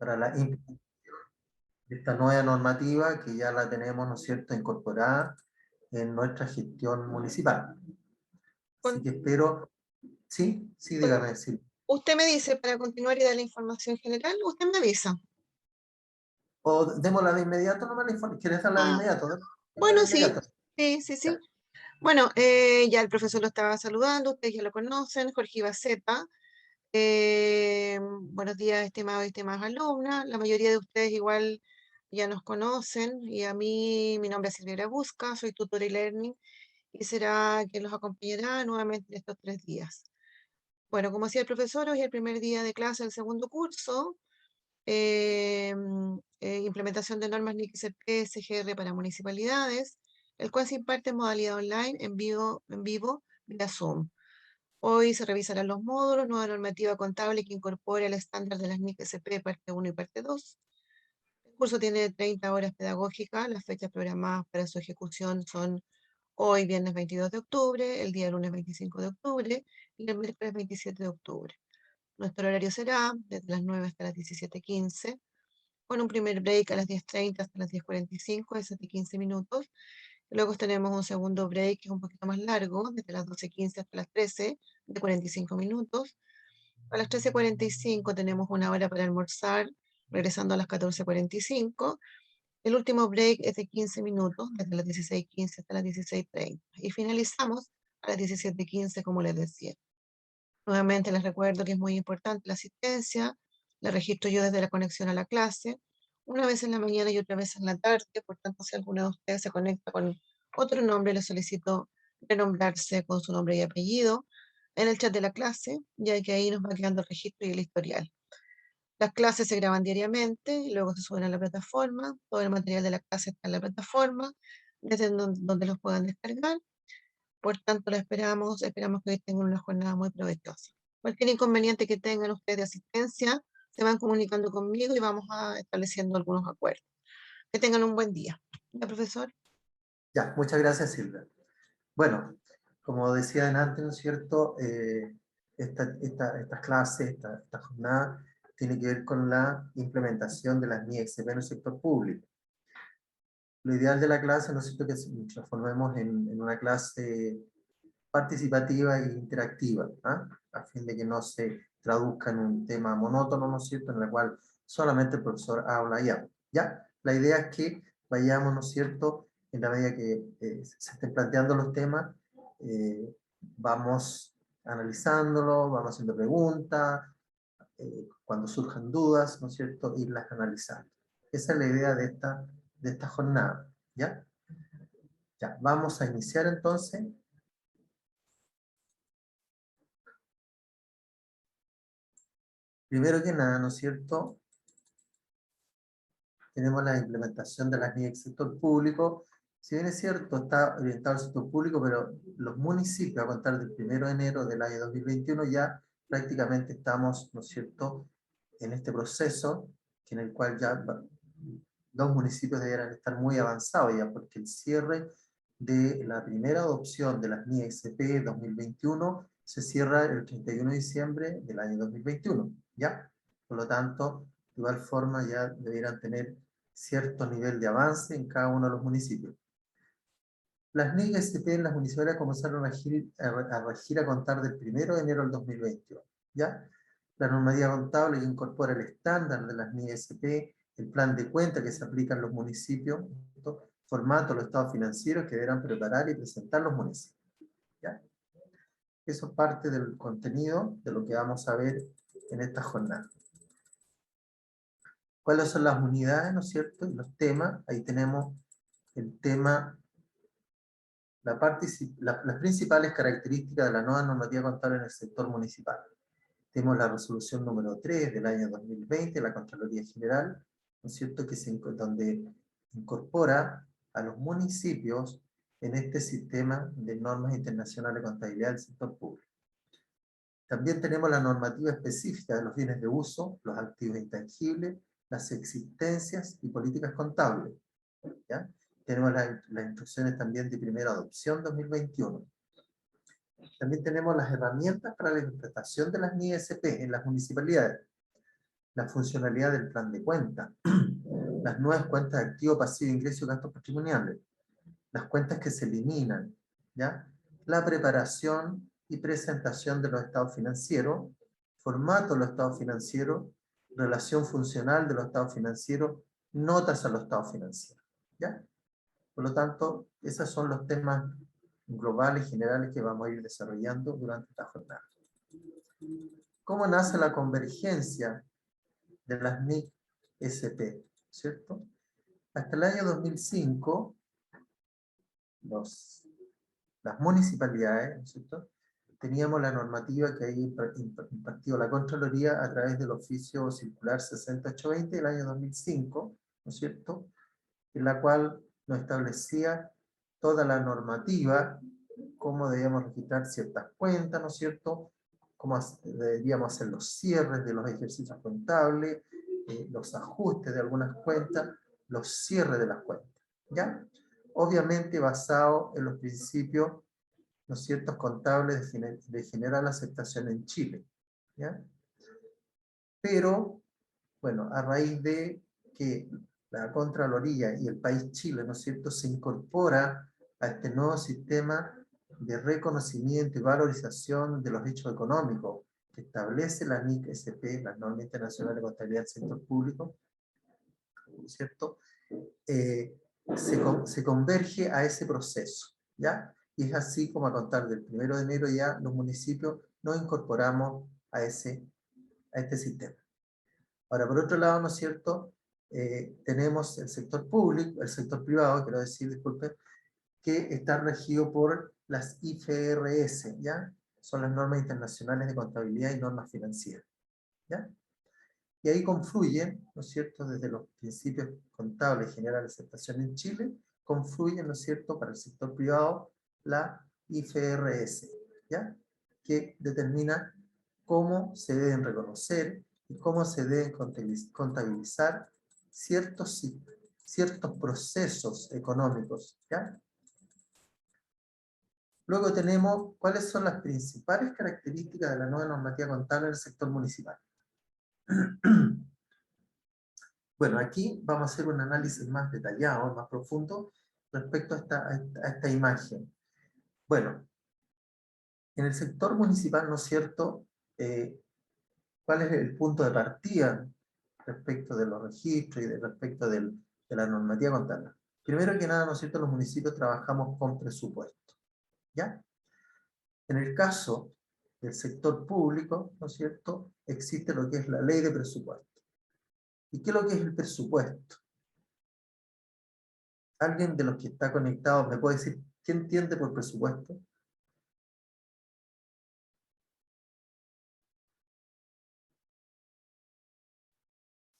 para la implementación de esta nueva normativa que ya la tenemos, ¿no es cierto?, incorporada en nuestra gestión municipal. Así Con- que espero, sí, sí, dígame, sí. Usted me dice para continuar y dar la información general, usted me avisa. O démosla de inmediato, no me la informe. ¿Quieres darla de Ah, inmediato? Darla de bueno, sí, inmediato. sí, sí, Ya. sí. Bueno, ya el profesor lo estaba saludando, ustedes ya lo conocen, Jorge Ibaceta. Buenos días, estimados y estimadas alumnas. La mayoría de ustedes igual ya nos conocen y a mí, mi nombre es Silvia Busca, soy tutora y learning y será quien los acompañará nuevamente en estos 3 días. Bueno, como decía el profesor, hoy es el primer día de clase del segundo curso. Implementación de normas NIC-CP SGR para municipalidades, el cual se imparte en modalidad online, en vivo, vía Zoom. Hoy se revisarán los módulos, nueva normativa contable que incorpora el estándar de las NIC-CP parte 1 y parte 2. El curso tiene 30 horas pedagógicas, las fechas programadas para su ejecución son hoy, viernes 22 de octubre, el día lunes 25 de octubre y el miércoles 27 de octubre. Nuestro horario será desde las 9 hasta las 17:15, con un primer break a las 10:30 hasta las 10:45, ese de 15 minutos. Luego tenemos un segundo break que es un poquito más largo, desde las 12:15 hasta las 13, de 45 minutos. A las 13:45 tenemos una hora para almorzar, regresando a las 14:45. El último break es de 15 minutos, desde las 16:15 hasta las 16:30. Y finalizamos a las 17:15, como les decía. Nuevamente les recuerdo que es muy importante la asistencia. La registro yo desde la conexión a la clase, una vez en la mañana y otra vez en la tarde. Por tanto, si alguno de ustedes se conecta con otro nombre, les solicito renombrarse con su nombre y apellido en el chat de la clase, ya que ahí nos va quedando el registro y el historial. Las clases se graban diariamente y luego se suben a la plataforma. Todo el material de la clase está en la plataforma, desde donde los puedan descargar. Por tanto, esperamos que hoy tengan una jornada muy provechosa. Cualquier inconveniente que tengan ustedes de asistencia, se van comunicando conmigo y vamos estableciendo algunos acuerdos. Que tengan un buen día. ¿Ya, profesor? Ya, muchas gracias, Silvia. Bueno, como decía antes, ¿no es cierto? Esta clase, esta jornada, tiene que ver con la implementación de las NIEXP en el sector público. Lo ideal de la clase, ¿no es cierto?, que nos transformemos en una clase participativa e interactiva, ¿ah? A fin de que no se traduzca en un tema monótono, ¿no es cierto?, en el cual solamente el profesor habla y habla, ¿ya? La idea es que vayamos, ¿no es cierto?, en la medida que se estén planteando los temas, vamos analizándolo, vamos haciendo preguntas, cuando surjan dudas, ¿no es cierto?, irlas analizando. Esa es la idea de esta jornada, ¿ya? Ya, vamos a iniciar entonces. Primero que nada, ¿no es cierto?, tenemos la implementación de las NIEC del sector público. Si bien es cierto, está orientado al sector público, pero los municipios, a contar del 1 de enero del año 2021, ya prácticamente estamos, ¿no es cierto?, en este proceso, en el cual ya los municipios deberán estar muy avanzados ya, porque el cierre de la primera adopción de las NIEC 2021 se cierra el 31 de diciembre del año 2021, ¿ya? Por lo tanto, de igual forma ya debieran tener cierto nivel de avance en cada uno de los municipios. Las NIEC en las municipalidades comenzaron a regir a contar del 1 de enero del 2021, ¿ya? La normativa contable que incorpora el estándar de las NIEC, el plan de cuenta que se aplica en los municipios, formato, los estados financieros que deberán preparar y presentar los municipios, ¿ya? Eso es parte del contenido de lo que vamos a ver en esta jornada. ¿Cuáles son las unidades, no es cierto? Y los temas. Ahí tenemos el tema, las principales características de la nueva normativa contable en el sector municipal. Tenemos la resolución número 3 del año 2020, la Contraloría General, ¿no es cierto?, donde incorpora a los municipios en este sistema de normas internacionales de contabilidad del sector público. También tenemos la normativa específica de los bienes de uso, los activos intangibles, las existencias y políticas contables, ¿ya? Tenemos las instrucciones también de primera adopción 2021. También tenemos las herramientas para la implementación de las NIEC en las municipalidades. la funcionalidad del plan de cuenta, las nuevas cuentas de activo, pasivo, ingreso y gastos patrimoniales, las cuentas que se eliminan, ¿ya? La preparación y presentación de los estados financieros, formato de los estados financieros, relación funcional de los estados financieros, notas a los estados financieros, ¿ya? Por lo tanto, esos son los temas globales, generales, que vamos a ir desarrollando durante esta jornada. ¿Cómo nace la convergencia de las NIC-SP? ¿Cierto? Hasta el año 2005, las municipalidades, ¿no es cierto?, teníamos la normativa que ahí impartió la Contraloría a través del oficio circular 6820 del año 2005, ¿no es cierto?, en la cual nos establecía toda la normativa, cómo debíamos registrar ciertas cuentas, ¿no es cierto?, cómo deberíamos hacer los cierres de los ejercicios contables, los ajustes de algunas cuentas, los cierres de las cuentas, ¿ya? Obviamente basado en los principios, ¿no es cierto?, contables de general aceptación en Chile, ¿ya? Pero, bueno, a raíz de que la Contraloría y el país Chile, ¿no es cierto?, se incorpora a este nuevo sistema de reconocimiento y valorización de los hechos económicos que establece la NIC-SP, la Norma Internacional de Contabilidad del Sector Público, ¿no es cierto?, se converge a ese proceso, ¿ya? Y es así como a contar del 1 de enero ya los municipios nos incorporamos a este sistema. Ahora, por otro lado, ¿no es cierto?, tenemos el sector público, el sector privado, quiero decir, disculpen, que está regido por las IFRS, ¿ya? Son las normas internacionales de contabilidad y normas financieras, ¿ya? Y ahí confluyen, ¿no es cierto?, desde los principios contables generales de aceptación en Chile, confluyen, ¿no es cierto?, para el sector privado, la IFRS, ¿ya?, que determina cómo se deben reconocer y cómo se deben contabilizar ciertos procesos económicos, ¿ya? Luego tenemos cuáles son las principales características de la nueva normativa contable en el sector municipal. Bueno, aquí vamos a hacer un análisis más detallado, más profundo, respecto a esta imagen. Bueno, en el sector municipal, ¿no es cierto?, ¿cuál es el punto de partida respecto de los registros y respecto de la normativa contable? Primero que nada, ¿no es cierto?, los municipios trabajamos con presupuesto, ¿ya? En el caso del sector público, ¿no es cierto?, existe lo que es la ley de presupuesto. ¿Y qué es lo que es el presupuesto? ¿Alguien de los que está conectado me puede decir qué entiende por presupuesto?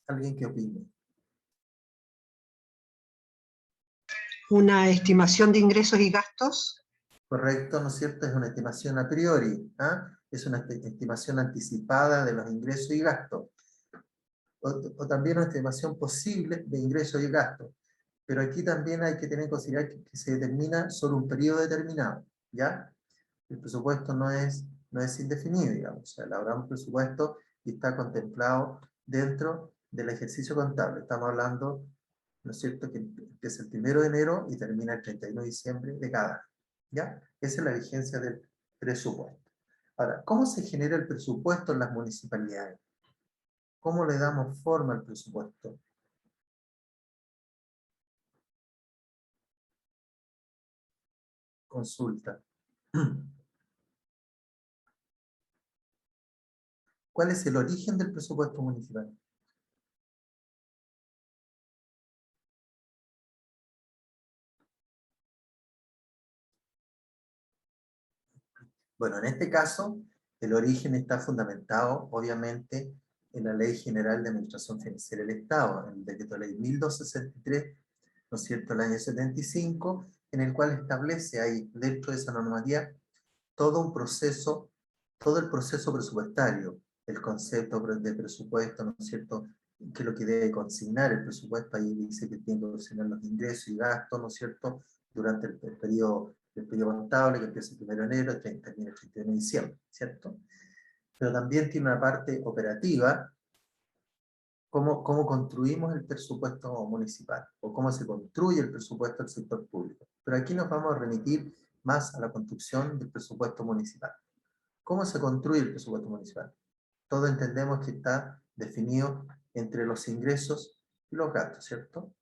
¿Alguien que opine? Una estimación de ingresos y gastos. Correcto, ¿no es cierto? Es una estimación a priori, ¿ah? Es una estimación anticipada de los ingresos y gastos. O también una estimación posible de ingresos y gastos. Pero aquí también hay que tener en consideración que se determina sobre un periodo determinado, ¿ya? El presupuesto no es indefinido, digamos. O sea, elaboramos presupuesto y está contemplado dentro del ejercicio contable. Estamos hablando, ¿no es cierto?, que empieza el 1 de enero y termina el 31 de diciembre de cada año, ¿ya? Esa es la vigencia del presupuesto. Ahora, ¿cómo se genera el presupuesto en las municipalidades? ¿Cómo le damos forma al presupuesto? Consulta. ¿Cuál es el origen del presupuesto municipal? Bueno, en este caso, el origen está fundamentado, obviamente, en la Ley General de Administración Financiera del Estado, en el Decreto Ley 1263, ¿no es cierto?, el año 75, en el cual establece ahí, dentro de esa normativa, todo un proceso, todo el proceso presupuestario, el concepto de presupuesto, ¿no es cierto?, que es lo que debe consignar el presupuesto. Ahí dice que tiene que consignar los ingresos y gastos, ¿no es cierto?, durante el periodo contable, que empieza el 1 de enero y termina el 31 de diciembre, ¿cierto? Pero también tiene una parte operativa, cómo construimos el presupuesto municipal, o cómo se construye el presupuesto del sector público. Pero aquí nos vamos a remitir más a la construcción del presupuesto municipal. ¿Cómo se construye el presupuesto municipal? Todos entendemos que está definido entre los ingresos y los gastos, ¿cierto?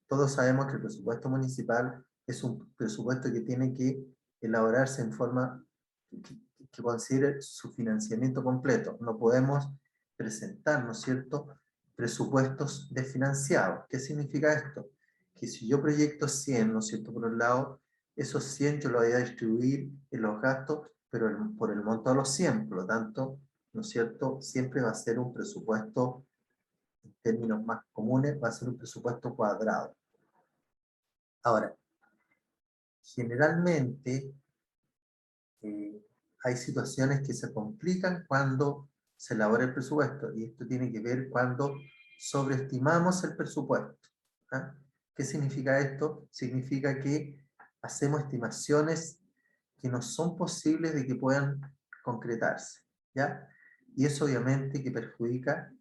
Todos sabemos que el presupuesto municipal es un presupuesto que tiene que elaborarse en forma que considere su financiamiento completo. No podemos presentar, ¿no es cierto?, presupuestos desfinanciados. ¿Qué significa esto? Que si yo proyecto 100, ¿no es cierto?, por un lado, esos 100 yo lo voy a distribuir en los gastos, pero por el monto de los 100, por lo tanto, ¿no es cierto?, siempre va a ser un presupuesto, en términos más comunes, va a ser un presupuesto cuadrado. Ahora, generalmente hay situaciones que se complican cuando se elabora el presupuesto, y esto tiene que ver cuando sobreestimamos el presupuesto. ¿Ah? ¿Qué significa esto? Significa que hacemos estimaciones que no son posibles de que puedan concretarse, ¿ya? Y eso obviamente que perjudica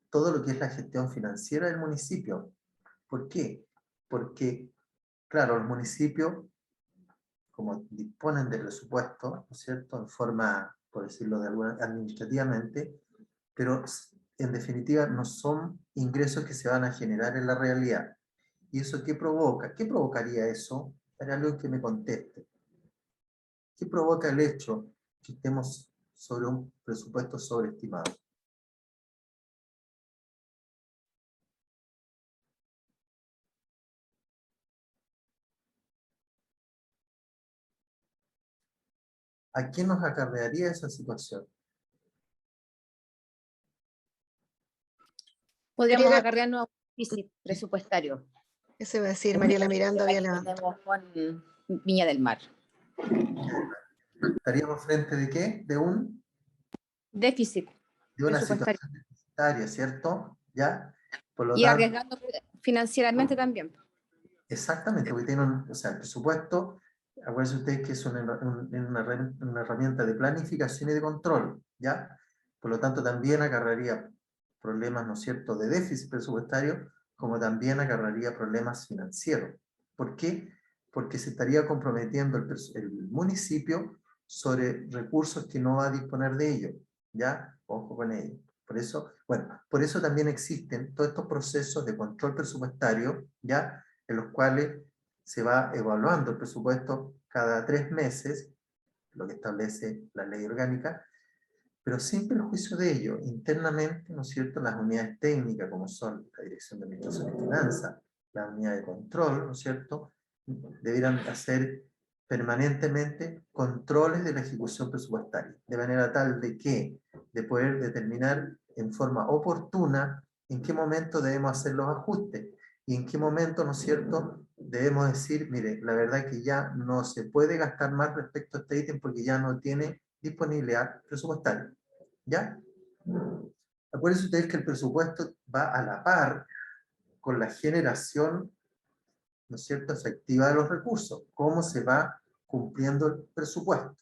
todo lo que es la gestión financiera del municipio. ¿Por qué? Porque, claro, los municipios, como disponen de presupuesto, ¿no es cierto?, en forma, por decirlo de alguna, administrativamente, pero en definitiva no son ingresos que se van a generar en la realidad. ¿Y eso qué provoca? ¿Qué provocaría eso? Para algo que me conteste. ¿Qué provoca el hecho que estemos sobre un presupuesto sobreestimado? ¿A quién nos acarrearía esa situación? Podríamos acarrearnos a un déficit presupuestario. Eso iba a decir, Mariela Miranda había levantado. Tenemos con Viña del Mar. ¿Estaríamos frente de qué? De un... Déficit de una presupuestario. situación deficitaria, ¿cierto? ¿Ya? Por lo Y tanto, arriesgando financieramente también. exactamente, porque tiene o sea, el presupuesto, acuérdense ustedes que es una herramienta de planificación y de control, ¿ya? Por lo tanto, también acarrearía problemas, ¿no es cierto?, de déficit presupuestario, como también acarrearía problemas financieros. ¿Por qué? Porque se estaría comprometiendo el municipio sobre recursos que no va a disponer de ellos, ¿ya? Ojo con ello. Por eso, bueno, por eso también existen todos estos procesos de control presupuestario, ¿ya?, en los cuales se va evaluando el presupuesto cada 3 meses, lo que establece la ley orgánica, pero sin perjuicio de ello, internamente, ¿no es cierto?, las unidades técnicas, como son la Dirección de Administración y Finanzas, la unidad de control, ¿no es cierto?, debieran hacer permanentemente controles de la ejecución presupuestaria, de manera tal de poder determinar en forma oportuna en qué momento debemos hacer los ajustes, y en qué momento, ¿no es cierto?, debemos decir, mire, la verdad es que ya no se puede gastar más respecto a este ítem porque ya no tiene disponibilidad presupuestaria. ¿Ya? Acuérdense ustedes que el presupuesto va a la par con la generación, ¿no es cierto?, efectiva de los recursos. ¿Cómo se va cumpliendo el presupuesto?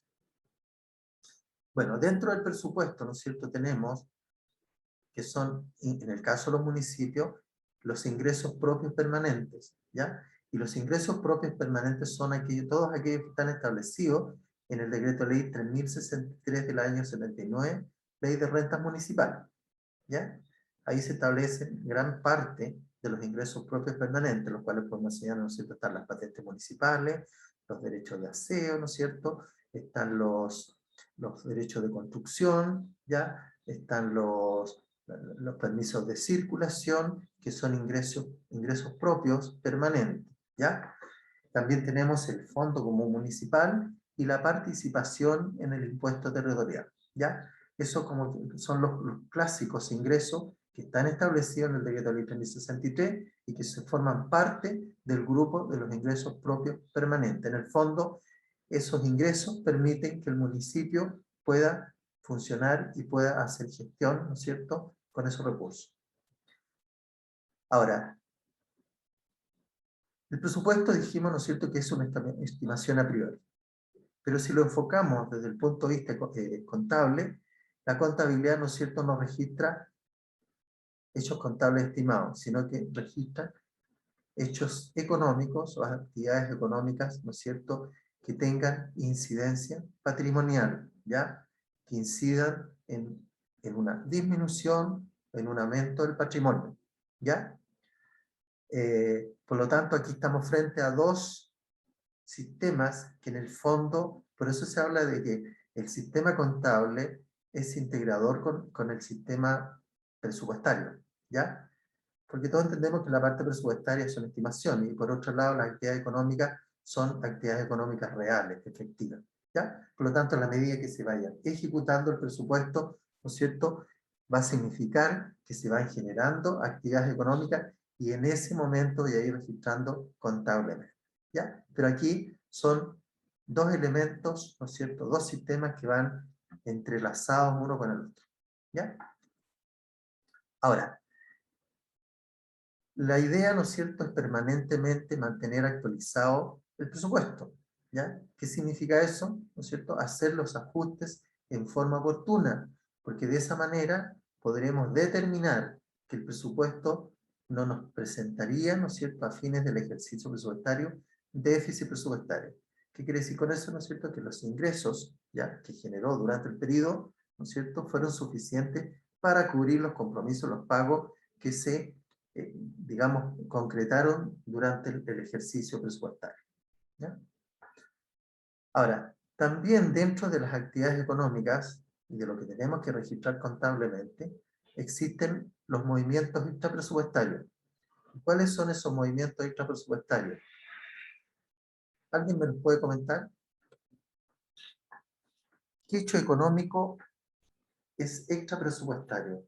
Bueno, dentro del presupuesto, ¿no es cierto?, tenemos que son, en el caso de los municipios, los ingresos propios permanentes, ¿ya? Y los ingresos propios permanentes son todos aquellos que están establecidos en el decreto ley 3063 del año 79, ley de rentas municipales, ¿ya? Ahí se establecen gran parte de los ingresos propios permanentes, los cuales podemos enseñar, ¿no es cierto?, están las patentes municipales, los derechos de aseo, ¿no es cierto?, están los derechos de construcción, ¿ya? Están los permisos de circulación, que son ingresos propios permanentes, ¿ya? También tenemos el fondo común municipal y la participación en el impuesto territorial, ¿ya? Eso son los clásicos ingresos que están establecidos en el decreto ley 3063 y que se forman parte del grupo de los ingresos propios permanentes. En el fondo, esos ingresos permiten que el municipio pueda funcionar y pueda hacer gestión, ¿no es cierto?, con esos recursos. Ahora, el presupuesto dijimos, ¿no es cierto?, que es una estimación a priori. Pero si lo enfocamos desde el punto de vista contable, la contabilidad, ¿no es cierto?, nos registra hechos contables estimados, sino que registran hechos económicos o actividades económicas, ¿no es cierto?, que tengan incidencia patrimonial, ¿ya? Que incidan en una disminución, en un aumento del patrimonio, ¿ya? Por lo tanto, aquí estamos frente a dos sistemas que en el fondo, por eso se habla de que el sistema contable es integrador con el sistema presupuestario, ¿ya? Porque todos entendemos que la parte presupuestaria son estimaciones, y por otro lado las actividades económicas son actividades económicas reales, efectivas, ¿ya? Por lo tanto, a la medida que se vaya ejecutando el presupuesto, ¿no es cierto?, va a significar que se van generando actividades económicas y en ese momento voy a ir registrando contablemente, ¿ya? Pero aquí son dos elementos, ¿no es cierto?, dos sistemas que van entrelazados uno con el otro, ¿ya? Ahora, la idea, ¿no es cierto?, es permanentemente mantener actualizado el presupuesto, ¿ya? ¿Qué significa eso? ¿No es cierto? Hacer los ajustes en forma oportuna, porque de esa manera podremos determinar que el presupuesto no nos presentaría, ¿no es cierto?, a fines del ejercicio presupuestario, déficit presupuestario. ¿Qué quiere decir con eso? ¿No es cierto? Que los ingresos, ¿ya?, que generó durante el periodo, ¿no es cierto?, fueron suficientes para cubrir los compromisos, los pagos que se digamos, concretaron durante el ejercicio presupuestario, ¿ya? Ahora, también dentro de las actividades económicas y de lo que tenemos que registrar contablemente, existen los movimientos extrapresupuestarios. ¿Cuáles son esos movimientos extrapresupuestarios? ¿Alguien me los puede comentar? ¿Qué hecho económico es extrapresupuestario?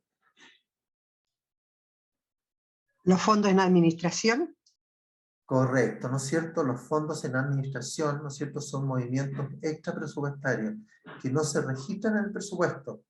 Los fondos en administración. Correcto, ¿no es cierto? Los fondos en administración, ¿no es cierto?, son movimientos extrapresupuestarios que no se registran en el presupuesto,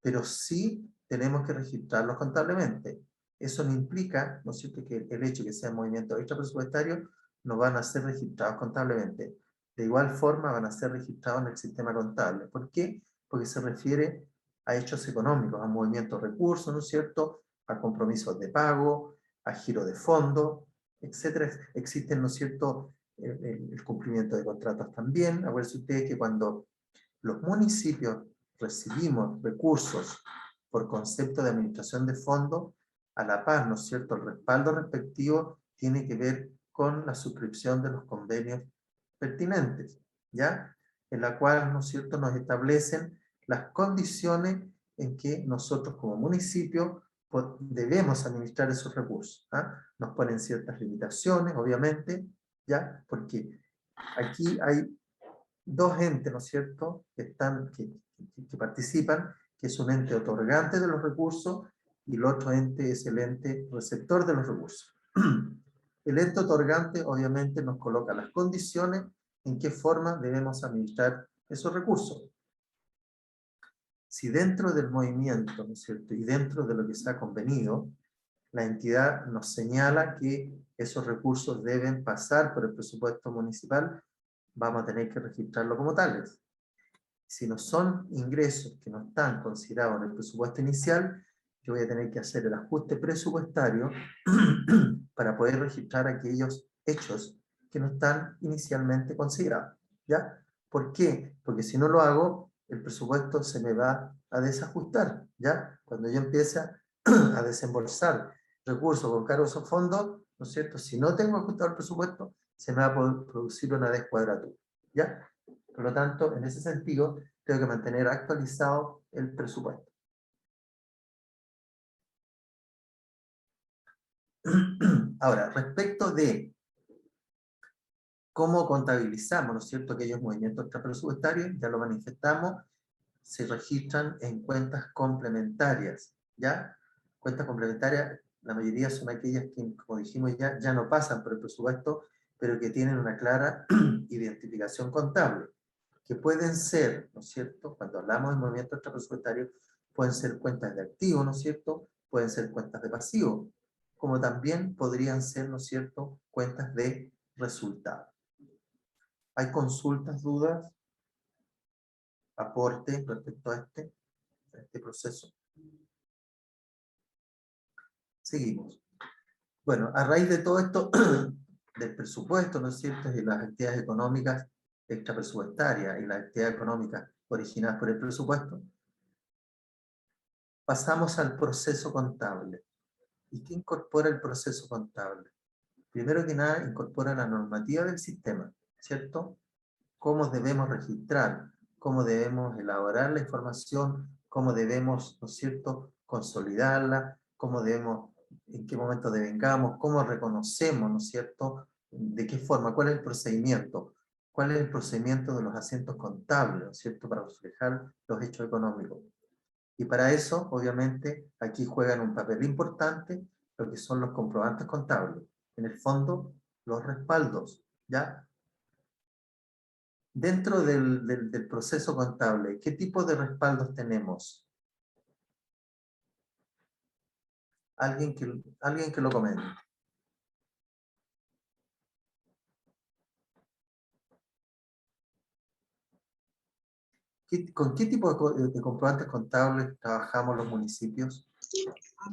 pero sí tenemos que registrarlos contablemente. Eso no implica, ¿no es cierto?, que el hecho de que sean movimientos extrapresupuestarios no van a ser registrados contablemente. De igual forma van a ser registrados en el sistema contable. ¿Por qué? Porque se refiere a hechos económicos, a movimientos de recursos, ¿no es cierto?, a compromisos de pago, a giro de fondos, etcétera. Existen, ¿no es cierto?, el cumplimiento de contratos también. Acuérdense ustedes que cuando los municipios recibimos recursos por concepto de administración de fondos, a la par, ¿no es cierto?, el respaldo respectivo tiene que ver con la suscripción de los convenios pertinentes, ¿ya? En la cual, ¿no es cierto?, nos establecen las condiciones en que nosotros como municipio debemos administrar esos recursos, ¿ah? Nos ponen ciertas limitaciones, obviamente, ¿ya? Porque aquí hay dos entes, ¿no es cierto?, que participan, que es un ente otorgante de los recursos y el otro ente es el ente receptor de los recursos. El ente otorgante obviamente nos coloca las condiciones en qué forma debemos administrar esos recursos. Si dentro del movimiento, ¿no es cierto?, y dentro de lo que se ha convenido, la entidad nos señala que esos recursos deben pasar por el presupuesto municipal, vamos a tener que registrarlo como tales. Si no son ingresos que no están considerados en el presupuesto inicial, yo voy a tener que hacer el ajuste presupuestario para poder registrar aquellos hechos que no están inicialmente considerados, ¿ya? ¿Por qué? Porque si no lo hago, el presupuesto se me va a desajustar, ¿ya? Cuando yo empiece a desembolsar recursos con cargo a esos fondos, ¿no es cierto? Si no tengo ajustado el presupuesto, se me va a producir una descuadratura, ¿ya? Por lo tanto, en ese sentido, tengo que mantener actualizado el presupuesto. Ahora, respecto de cómo contabilizamos, ¿no es cierto?, aquellos movimientos extrapresupuestarios, ya lo manifestamos, se registran en cuentas complementarias, ¿ya? Cuentas complementarias, la mayoría son aquellas que, como dijimos ya no pasan por el presupuesto, pero que tienen una clara identificación contable, que pueden ser, ¿no es cierto?, cuando hablamos de movimientos extrapresupuestarios, pueden ser cuentas de activo, ¿no es cierto?, pueden ser cuentas de pasivo, como también podrían ser, ¿no es cierto?, cuentas de resultado. ¿Hay consultas, dudas, aportes respecto a este proceso? Seguimos. Bueno, a raíz de todo esto, del presupuesto, ¿no es cierto?, y las actividades económicas extrapresupuestarias y las actividades económicas originadas por el presupuesto, pasamos al proceso contable. ¿Y qué incorpora el proceso contable? Primero que nada, incorpora la normativa del sistema, ¿cierto? Cómo debemos registrar, cómo debemos elaborar la información, cómo debemos, ¿no es cierto?, consolidarla, cómo debemos, en qué momento devengamos, cómo reconocemos, ¿no es cierto?, de qué forma, cuál es el procedimiento de los asientos contables, ¿no es cierto?, para reflejar los hechos económicos. Y para eso, obviamente, aquí juegan un papel importante lo que son los comprobantes contables. En el fondo, los respaldos, ¿ya? Dentro del proceso contable, ¿qué tipo de respaldos tenemos? Alguien que lo comente. ¿Con qué tipo de comprobantes contables trabajamos los municipios?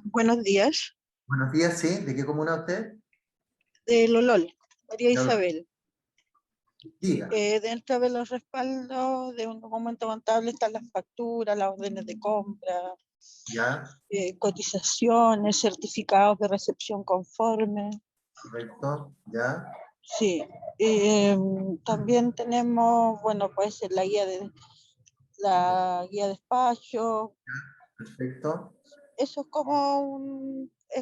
Buenos días, Buenos días, ¿sí? ¿De qué comuna usted? de Lolol, María Ya lo- Isabel. Diga. Dentro de los respaldos de un documento contable están las facturas, las órdenes de compra, ¿Ya? cotizaciones, certificados de recepción conforme. Correcto. ¿Ya? Sí. También tenemos, bueno, pues la guía de despacho. Perfecto. Eso es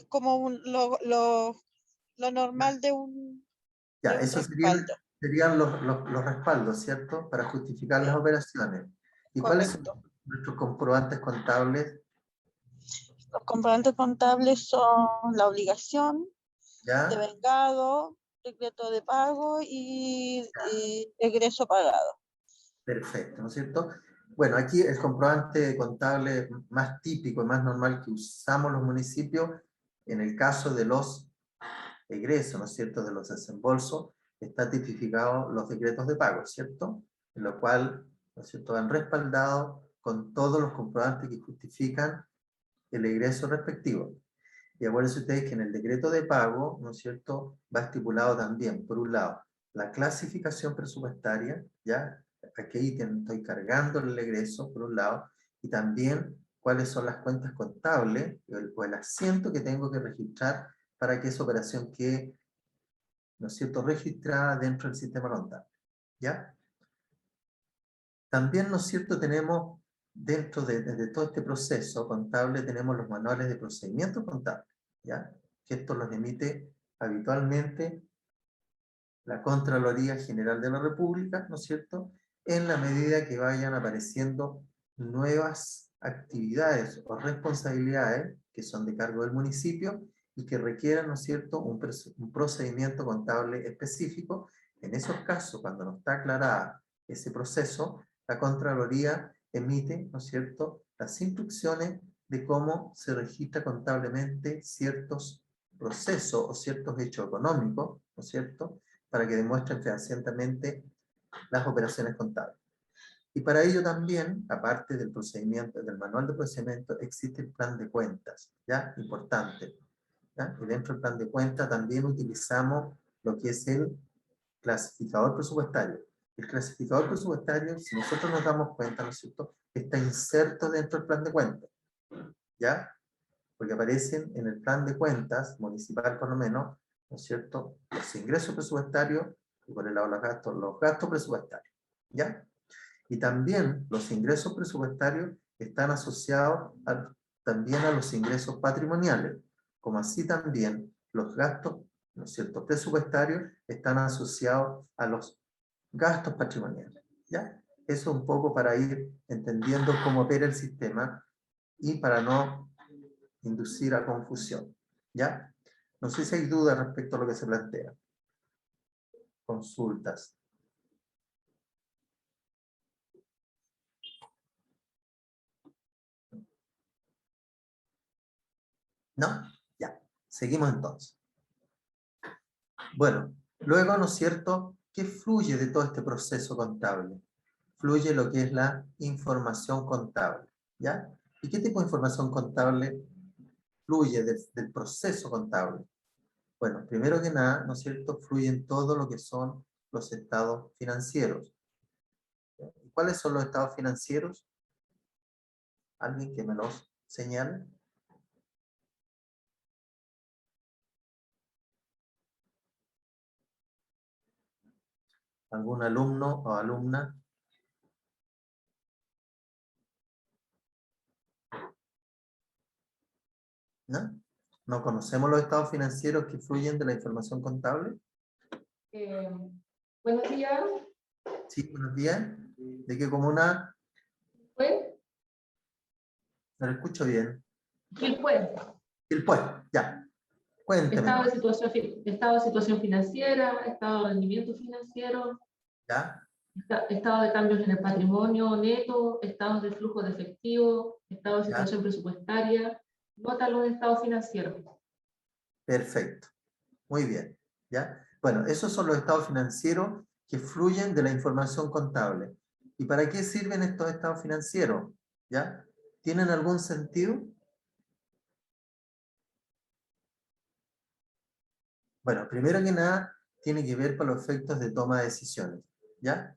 como lo normal de un Ya, de un eso respaldo. serían los respaldos, ¿cierto? Para justificar las operaciones. ¿Y cuáles son Correcto. nuestros comprobantes contables? Los comprobantes contables son la obligación, ¿Ya? devengado, decreto de pago y egreso pagado. Perfecto, ¿no es cierto? Bueno, aquí el comprobante contable más típico y más normal que usamos los municipios, en el caso de los egresos, ¿no es cierto?, de los desembolsos, está tipificado los decretos de pago, ¿cierto? En lo cual, ¿no es cierto?, han respaldado con todos los comprobantes que justifican el egreso respectivo. Y acuérdense ustedes que en el decreto de pago, ¿no es cierto?, va estipulado también, por un lado, la clasificación presupuestaria, ¿ya? A qué ítem estoy cargando el egreso, por un lado, y también cuáles son las cuentas contables o el asiento que tengo que registrar para que esa operación quede, ¿no es cierto?, registrada dentro del sistema contable, ¿ya? También, ¿no es cierto?, tenemos dentro de todo este proceso contable, tenemos los manuales de procedimientos contables, ¿ya? Que estos los emite habitualmente la Contraloría General de la República, ¿no es cierto?, en la medida que vayan apareciendo nuevas actividades o responsabilidades que son de cargo del municipio y que requieran, ¿no es cierto?, un procedimiento contable específico. En esos casos, cuando no está aclarada ese proceso, la Contraloría emite, ¿no es cierto?, las instrucciones de cómo se registra contablemente ciertos procesos o ciertos hechos económicos, ¿no es cierto?, para que demuestren fehacientemente las operaciones contables. Y para ello también, aparte del procedimiento, del manual de procedimiento, existe el plan de cuentas, ¿ya? Importante, ¿ya? Y dentro del plan de cuentas también utilizamos lo que es el clasificador presupuestario. El clasificador presupuestario, si nosotros nos damos cuenta, ¿no es cierto?, está inserto dentro del plan de cuentas, ¿ya? Porque aparecen en el plan de cuentas, municipal por lo menos, ¿no es cierto?, los ingresos presupuestarios y por el lado de los gastos presupuestarios, ¿ya? Y también los ingresos presupuestarios están asociados también a los ingresos patrimoniales, como así también los gastos, ¿no es cierto?, presupuestarios están asociados a los gastos patrimoniales, ¿ya? Eso un poco para ir entendiendo cómo opera el sistema y para no inducir a confusión, ¿ya? No sé si hay dudas respecto a lo que se plantea. Consultas. ¿No? Ya. Seguimos entonces. Bueno, luego, ¿no es cierto?, ¿qué fluye de todo este proceso contable? Fluye lo que es la información contable, ¿ya? ¿Y qué tipo de información contable fluye del proceso contable? Bueno, primero que nada, ¿no es cierto?, fluyen todo lo que son los estados financieros. ¿Y cuáles son los estados financieros? ¿Alguien que me los señale? ¿Algún alumno o alumna? ¿No? ¿No conocemos los estados financieros que fluyen de la información contable? Buenos días. Sí, buenos días. ¿De qué comuna? ¿Pues? No lo escucho bien. Quilpué. Quilpué, ya. Cuénteme. Estado de situación financiera, estado de rendimiento financiero, ¿Ya? estado de cambios en el patrimonio neto, estados de flujo de efectivo, estado de ¿Ya? situación presupuestaria, nota los estados financieros. Perfecto. Muy bien. ¿Ya? Bueno, esos son los estados financieros que fluyen de la información contable. ¿Y para qué sirven estos estados financieros? ¿Ya? ¿Tienen algún sentido? Bueno, primero que nada, tiene que ver con los efectos de toma de decisiones. ¿Ya?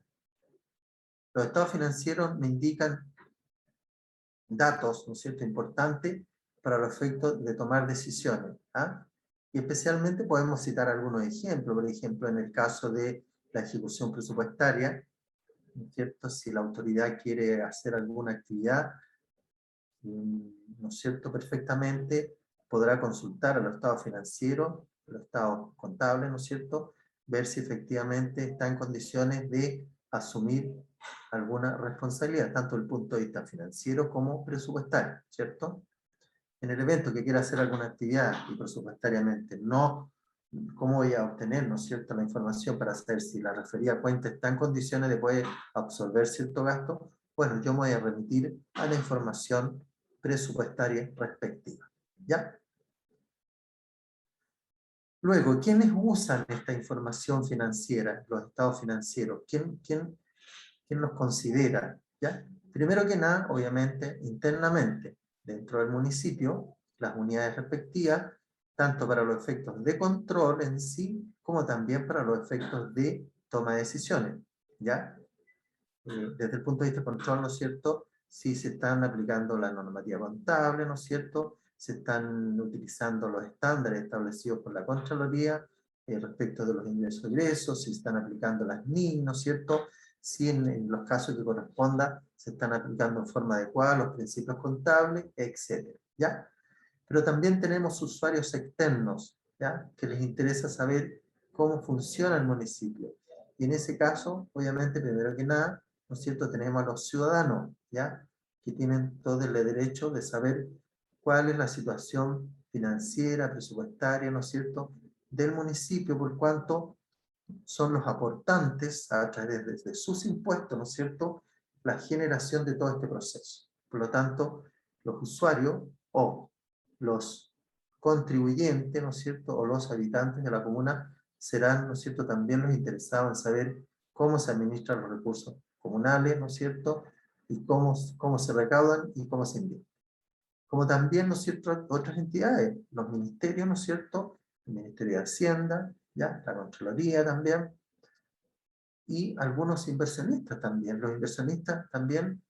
Los estados financieros me indican datos, ¿no es cierto?, importantes para los efectos de tomar decisiones. ¿Ah? Y especialmente podemos citar algunos ejemplos. Por ejemplo, en el caso de la ejecución presupuestaria, ¿no es cierto?, si la autoridad quiere hacer alguna actividad, ¿no es cierto?, perfectamente podrá consultar a los estados financieros, a los estados contables, ¿no es cierto?, ver si efectivamente está en condiciones de asumir alguna responsabilidad, tanto desde el punto de vista financiero como presupuestario, ¿cierto? En el evento que quiera hacer alguna actividad y presupuestariamente no, ¿cómo voy a obtener, no es cierto?, la información para saber si la referida cuenta está en condiciones de poder absorber cierto gasto? Bueno, yo me voy a remitir a la información presupuestaria respectiva. ¿Ya? Luego, ¿quiénes usan esta información financiera, los estados financieros? ¿Quién los considera? ¿Ya? Primero que nada, obviamente, internamente, dentro del municipio, las unidades respectivas, tanto para los efectos de control en sí, como también para los efectos de toma de decisiones. ¿Ya? Desde el punto de vista de control, ¿no es cierto?, si se están aplicando la normativa contable, ¿no es cierto?, se están utilizando los estándares establecidos por la Contraloría respecto de los ingresos y egresos, si están aplicando las NIC, ¿no es cierto?, si en los casos que corresponda se están aplicando en forma adecuada los principios contables, etc. ¿Ya? Pero también tenemos usuarios externos, ¿ya?, que les interesa saber cómo funciona el municipio. Y en ese caso, obviamente, primero que nada, ¿no es cierto?, tenemos a los ciudadanos, ¿ya?, que tienen todo el derecho de saber cuál es la situación financiera, presupuestaria, ¿no es cierto?, del municipio, por cuanto son los aportantes a través de sus impuestos, ¿no es cierto?, la generación de todo este proceso. Por lo tanto, los usuarios o los contribuyentes, ¿no es cierto?, o los habitantes de la comuna serán, ¿no es cierto?, también los interesados en saber cómo se administran los recursos comunales, ¿no es cierto?, y cómo se recaudan y cómo se invierten. Como también, ¿no es cierto?, otras entidades, los ministerios, ¿no es cierto?, el Ministerio de Hacienda, ¿ya?, la Contraloría también, y algunos inversionistas también. Los inversionistas también,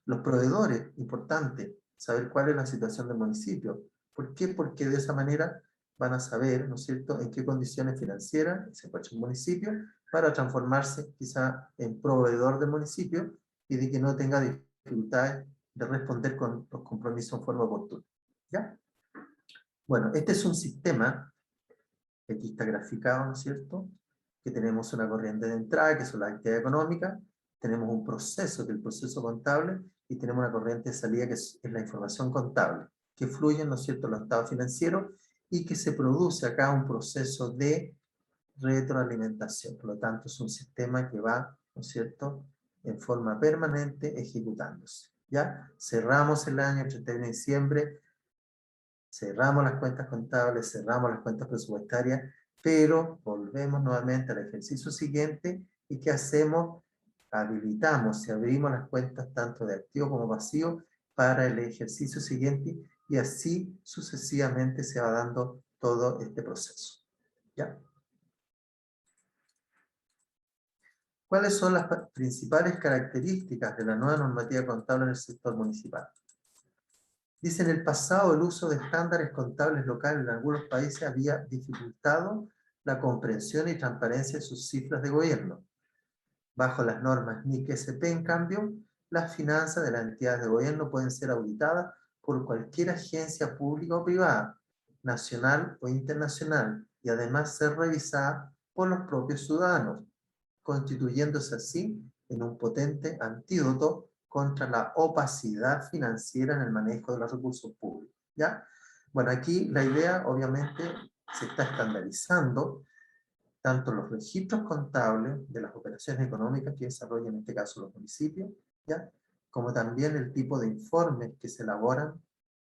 los proveedores, importante, saber cuál es la situación del municipio. ¿Por qué? Porque de esa manera van a saber, ¿no es cierto?, en qué condiciones financieras se encuentra el municipio para transformarse quizá en proveedor del municipio y de que no tenga dificultades de responder con los compromisos en forma oportuna. ¿Ya? Bueno, este es un sistema, que aquí está graficado, ¿no es cierto?, que tenemos una corriente de entrada, que son las actividades económicas, tenemos un proceso, que es el proceso contable, y tenemos una corriente de salida, que es la información contable, que fluyen, ¿no es cierto?, los estados financieros, y que se produce acá un proceso de retroalimentación. Por lo tanto, es un sistema que va, ¿no es cierto?, en forma permanente ejecutándose. ¿Ya? Cerramos el año, el 31 de diciembre, cerramos las cuentas contables, cerramos las cuentas presupuestarias, pero volvemos nuevamente al ejercicio siguiente, y ¿qué hacemos? Habilitamos y abrimos las cuentas tanto de activo como pasivo para el ejercicio siguiente, y así sucesivamente se va dando todo este proceso. ¿Ya? ¿Cuáles son las principales características de la nueva normativa contable en el sector municipal? Dice, en el pasado el uso de estándares contables locales en algunos países había dificultado la comprensión y transparencia de sus cifras de gobierno. Bajo las normas NIC-SP, en cambio, las finanzas de las entidades de gobierno pueden ser auditadas por cualquier agencia pública o privada, nacional o internacional, y además ser revisadas por los propios ciudadanos, constituyéndose así en un potente antídoto contra la opacidad financiera en el manejo de los recursos públicos. ¿Ya? Bueno, aquí la idea obviamente se está estandarizando tanto los registros contables de las operaciones económicas que desarrollan en este caso los municipios, ¿ya? Como también el tipo de informes que se elaboran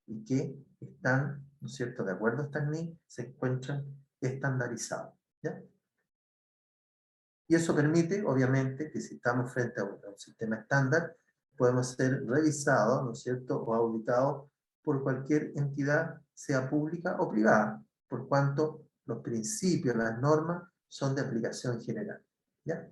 y que están, ¿no es cierto?, de acuerdo a estas NIC, se encuentran estandarizados, ¿ya? Y eso permite, obviamente, que si estamos frente a un sistema estándar, podemos ser revisados, ¿no es cierto?, o auditados por cualquier entidad, sea pública o privada, por cuanto los principios, las normas, son de aplicación general. ¿Ya?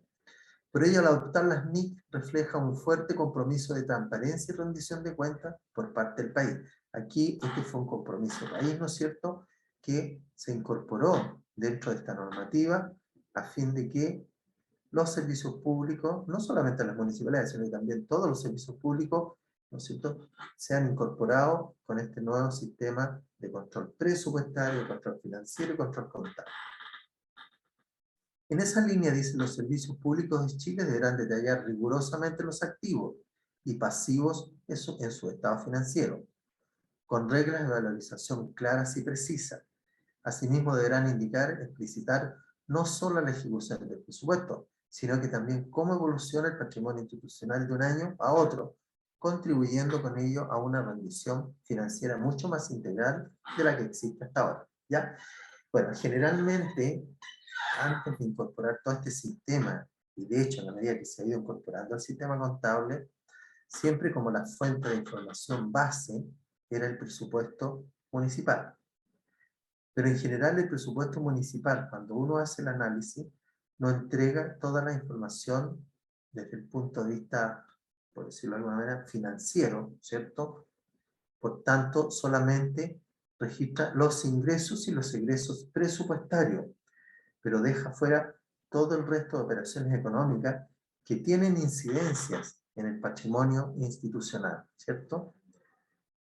Por ello, al adoptar las NIC, refleja un fuerte compromiso de transparencia y rendición de cuentas por parte del país. Aquí, este fue un compromiso país, ¿no es cierto?, que se incorporó dentro de esta normativa a fin de que los servicios públicos, no solamente las municipalidades, sino también todos los servicios públicos, ¿no es cierto?, sean incorporados con este nuevo sistema de control presupuestario, control financiero y control contable. En esa línea dice, los servicios públicos de Chile deberán detallar rigurosamente los activos y pasivos en su estado financiero, con reglas de valorización claras y precisas. Asimismo, deberán indicar, explicitar no solo la ejecución del presupuesto, sino que también cómo evoluciona el patrimonio institucional de un año a otro, contribuyendo con ello a una rendición financiera mucho más integral de la que existe hasta ahora. ¿Ya? Bueno, generalmente, antes de incorporar todo este sistema, y de hecho, a la medida que se ha ido incorporando al sistema contable, siempre como la fuente de información base era el presupuesto municipal. Pero en general el presupuesto municipal, cuando uno hace el análisis, no entrega toda la información desde el punto de vista, por decirlo de alguna manera, financiero, ¿cierto? Por tanto, solamente registra los ingresos y los egresos presupuestarios, pero deja fuera todo el resto de operaciones económicas que tienen incidencias en el patrimonio institucional, ¿cierto?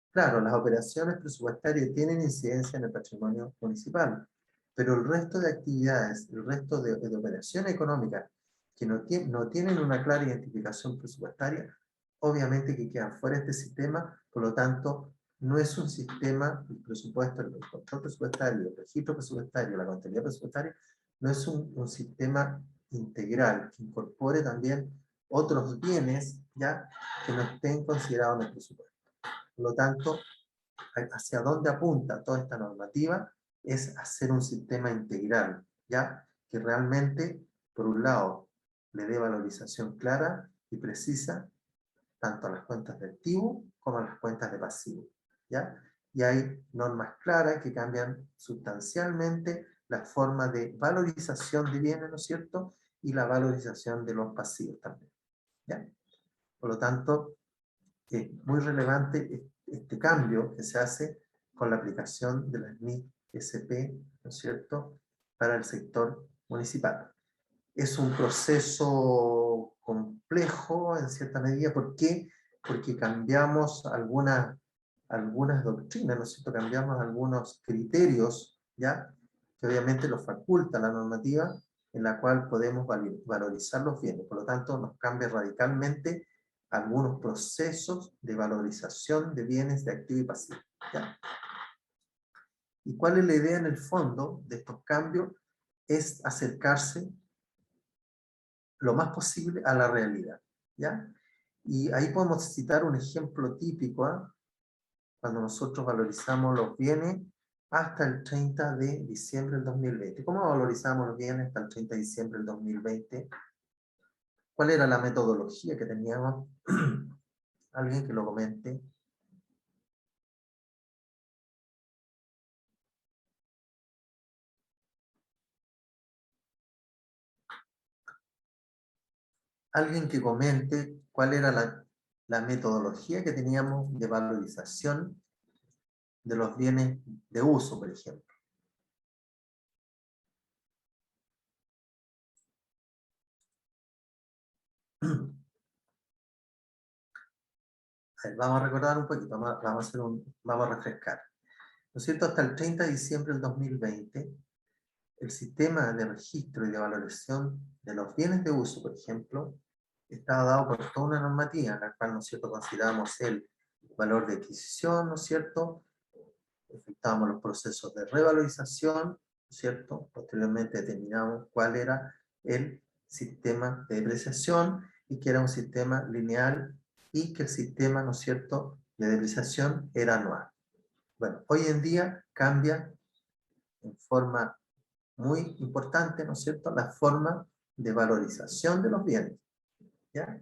Claro, las operaciones presupuestarias tienen incidencia en el patrimonio municipal, pero el resto de actividades, el resto de operaciones económicas que no tienen una clara identificación presupuestaria, obviamente que quedan fuera de este sistema, por lo tanto, no es un sistema, el presupuesto, el control presupuestario, el registro presupuestario, la contabilidad presupuestaria, no es un sistema integral que incorpore también otros bienes ya que no estén considerados en el presupuesto. Por lo tanto, hacia dónde apunta toda esta normativa es hacer un sistema integral, ¿ya? Que realmente, por un lado, le dé valorización clara y precisa tanto a las cuentas de activo como a las cuentas de pasivo, ¿ya? Y hay normas claras que cambian sustancialmente la forma de valorización de bienes, ¿no es cierto? Y la valorización de los pasivos también, ¿ya? Por lo tanto, es muy relevante este cambio que se hace con la aplicación de las NIC-SP, ¿no es cierto?, para el sector municipal. Es un proceso complejo en cierta medida. ¿Por qué? Porque cambiamos algunas doctrinas, ¿no es cierto?, cambiamos algunos criterios, ¿ya?, que obviamente los faculta la normativa en la cual podemos valorizar los bienes. Por lo tanto, nos cambia radicalmente algunos procesos de valorización de bienes de activo y pasivo, ¿ya? ¿Y cuál es la idea en el fondo de estos cambios? Es acercarse lo más posible a la realidad, ¿ya? Y ahí podemos citar un ejemplo típico, ¿eh? Cuando nosotros valorizamos los bienes hasta el 30 de diciembre del 2020. ¿Cómo valorizamos los bienes hasta el 30 de diciembre del 2020? ¿Cuál era la metodología que teníamos? Alguien que lo comente. Alguien que comente cuál era la metodología que teníamos de valorización de los bienes de uso, por ejemplo. A ver, vamos a recordar un poquito, vamos a refrescar. ¿No es cierto? Hasta el 30 de diciembre del 2020, el sistema de registro y de valoración de los bienes de uso, por ejemplo, estaba dado por toda una normativa, en la cual, ¿no es cierto?, consideramos el valor de adquisición, ¿no es cierto?, efectuamos los procesos de revalorización, ¿no es cierto?, posteriormente determinamos cuál era el sistema de depreciación, y que era un sistema lineal, y que el sistema, ¿no es cierto?, de depreciación era anual. Bueno, hoy en día cambia en forma muy importante, ¿no es cierto?, la forma de valorización de los bienes, ¿ya?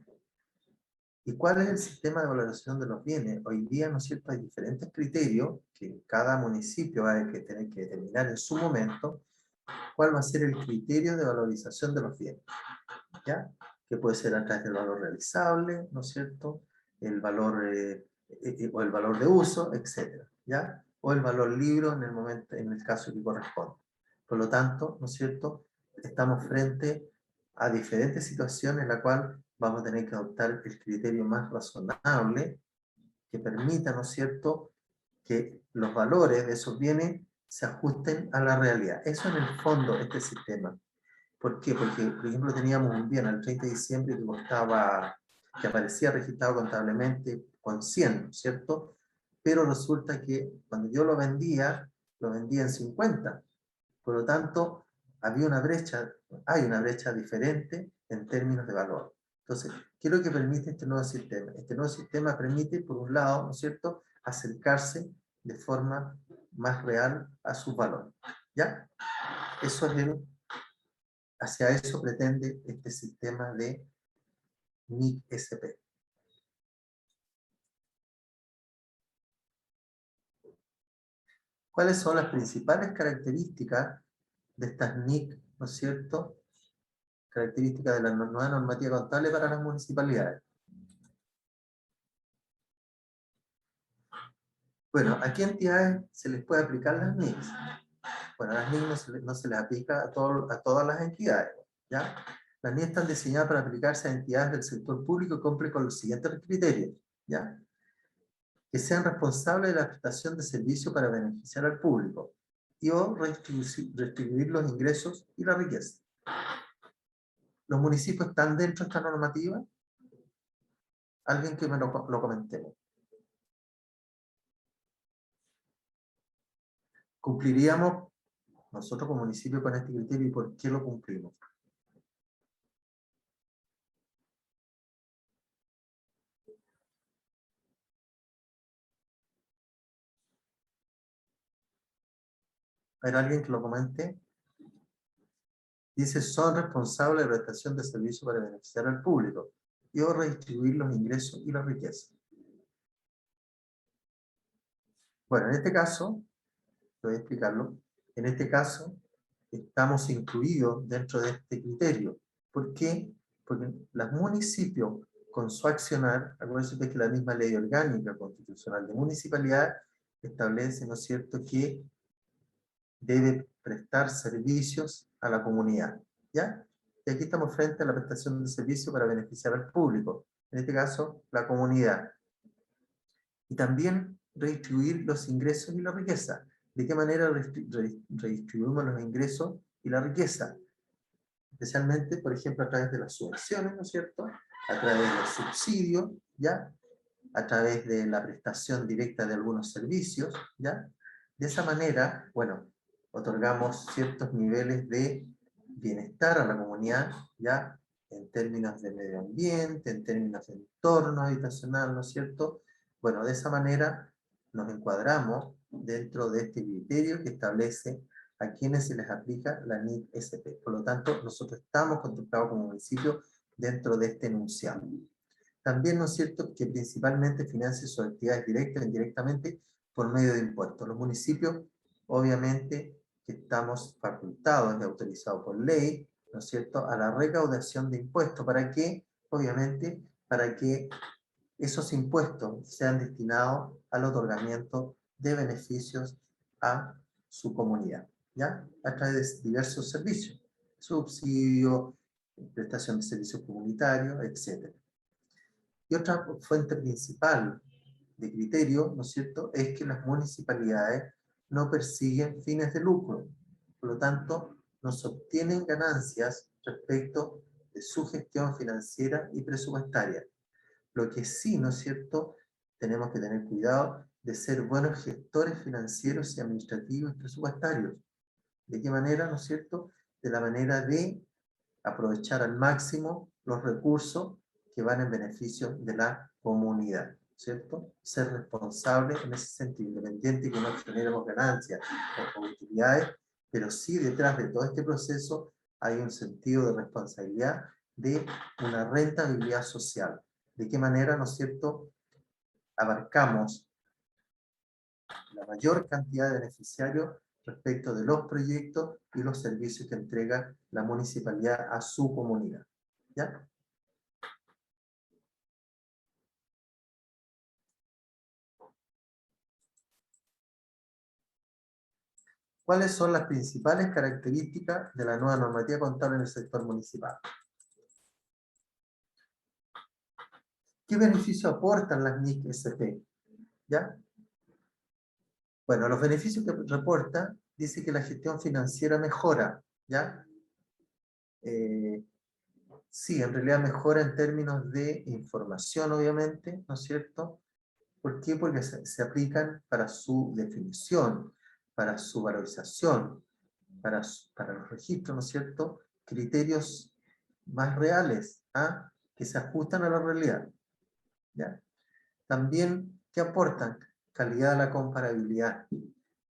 ¿Y cuál es el sistema de valorización de los bienes? Hoy día, ¿no es cierto?, hay diferentes criterios que cada municipio va a tener que determinar en su momento cuál va a ser el criterio de valorización de los bienes, ¿ya? Que puede ser a través del valor realizable, ¿no es cierto?, el valor, o el valor de uso, etcétera, ¿ya? O el valor libre en el momento, en el caso que corresponda. Por lo tanto, ¿no es cierto?, estamos frente a diferentes situaciones en las cuales vamos a tener que adoptar el criterio más razonable que permita, ¿no es cierto?, que los valores de esos bienes se ajusten a la realidad. Eso en el fondo, este sistema. ¿Por qué? Porque, por ejemplo, teníamos un bien al 30 de diciembre que costaba, que aparecía registrado contablemente con 100, ¿cierto? Pero resulta que cuando yo lo vendía en 50. Por lo tanto, hay una brecha diferente en términos de valor. Entonces, ¿qué es lo que permite este nuevo sistema? Este nuevo sistema permite, por un lado, ¿no es cierto?, acercarse de forma más real a sus valores. ¿Ya? Eso es hacia eso pretende este sistema de NIC-SP. ¿Cuáles son las principales características de estas NIC, ¿no es cierto?, características de la nueva normativa contable para las municipalidades? Bueno, ¿a qué entidades se les puede aplicar las NICs? Bueno, a las NIC no se les aplica a todas las entidades, ¿ya? Las NIC están diseñadas para aplicarse a entidades del sector público y cumplen con los siguientes criterios, ¿ya? Que sean responsables de la prestación de servicios para beneficiar al público y o redistribuir los ingresos y la riqueza. ¿Los municipios están dentro de esta normativa? Alguien que me lo comentemos. ¿Cumpliríamos nosotros como municipio con este criterio y por qué lo cumplimos? ¿Hay alguien que lo comente? Dice, son responsables de la prestación de servicios para beneficiar al público y o redistribuir los ingresos y la riqueza. Bueno, en este caso, voy a explicarlo, en este caso estamos incluidos dentro de este criterio. ¿Por qué? Porque los municipios, con su accionar, acuérdense que la misma ley orgánica constitucional de municipalidad establece, ¿no es cierto?, que debe prestar servicios a la comunidad, ¿ya? Y aquí estamos frente a la prestación de servicios para beneficiar al público, en este caso, la comunidad. Y también redistribuir los ingresos y la riqueza. ¿De qué manera redistribuimos los ingresos y la riqueza? Especialmente, por ejemplo, a través de las subvenciones, ¿no es cierto?, a través de los subsidios, ¿ya?, a través de la prestación directa de algunos servicios, ¿ya? De esa manera, bueno, otorgamos ciertos niveles de bienestar a la comunidad, ¿ya?, en términos de medio ambiente, en términos de entorno habitacional, ¿no es cierto? Bueno, de esa manera nos encuadramos dentro de este criterio que establece a quienes se les aplica la NIC-SP. Por lo tanto, nosotros estamos contemplados como municipio dentro de este enunciado. También, ¿no es cierto?, que principalmente financia sus actividades directas e indirectamente por medio de impuestos. Los municipios, obviamente, que estamos facultados y autorizados por ley, ¿no es cierto?, a la recaudación de impuestos. ¿Para qué? obviamente, para que esos impuestos sean destinados al otorgamiento de beneficios a su comunidad, ¿ya? A través de diversos servicios, subsidio, prestación de servicios comunitarios, etc. Y otra fuente principal de criterio, ¿no es cierto?, es que las municipalidades no persiguen fines de lucro, por lo tanto, no se obtienen ganancias respecto de su gestión financiera y presupuestaria. Lo que sí, ¿no es cierto?, tenemos que tener cuidado de ser buenos gestores financieros y administrativos y presupuestarios. ¿De qué manera, no es cierto? De la manera de aprovechar al máximo los recursos que van en beneficio de la comunidad, ¿cierto? Ser responsable en ese sentido, independiente que no generemos ganancias o utilidades, pero sí detrás de todo este proceso hay un sentido de responsabilidad de una rentabilidad social. ¿De qué manera, no es cierto?, abarcamos la mayor cantidad de beneficiarios respecto de los proyectos y los servicios que entrega la municipalidad a su comunidad. ¿Ya? ¿Cuáles son las principales características de la nueva normativa contable en el sector municipal? ¿Qué beneficio aportan las NIC-SP? ¿Ya? Bueno, los beneficios que reporta dice que la gestión financiera mejora, ¿ya? Sí, en realidad mejora en términos de información, obviamente, ¿no es cierto? ¿Por qué? Porque se aplican para su definición, para su valorización, para los registros, ¿no es cierto?, criterios más reales, ¿ah?, que se ajustan a la realidad. ¿Ya? También, ¿qué aportan? Calidad de la comparabilidad,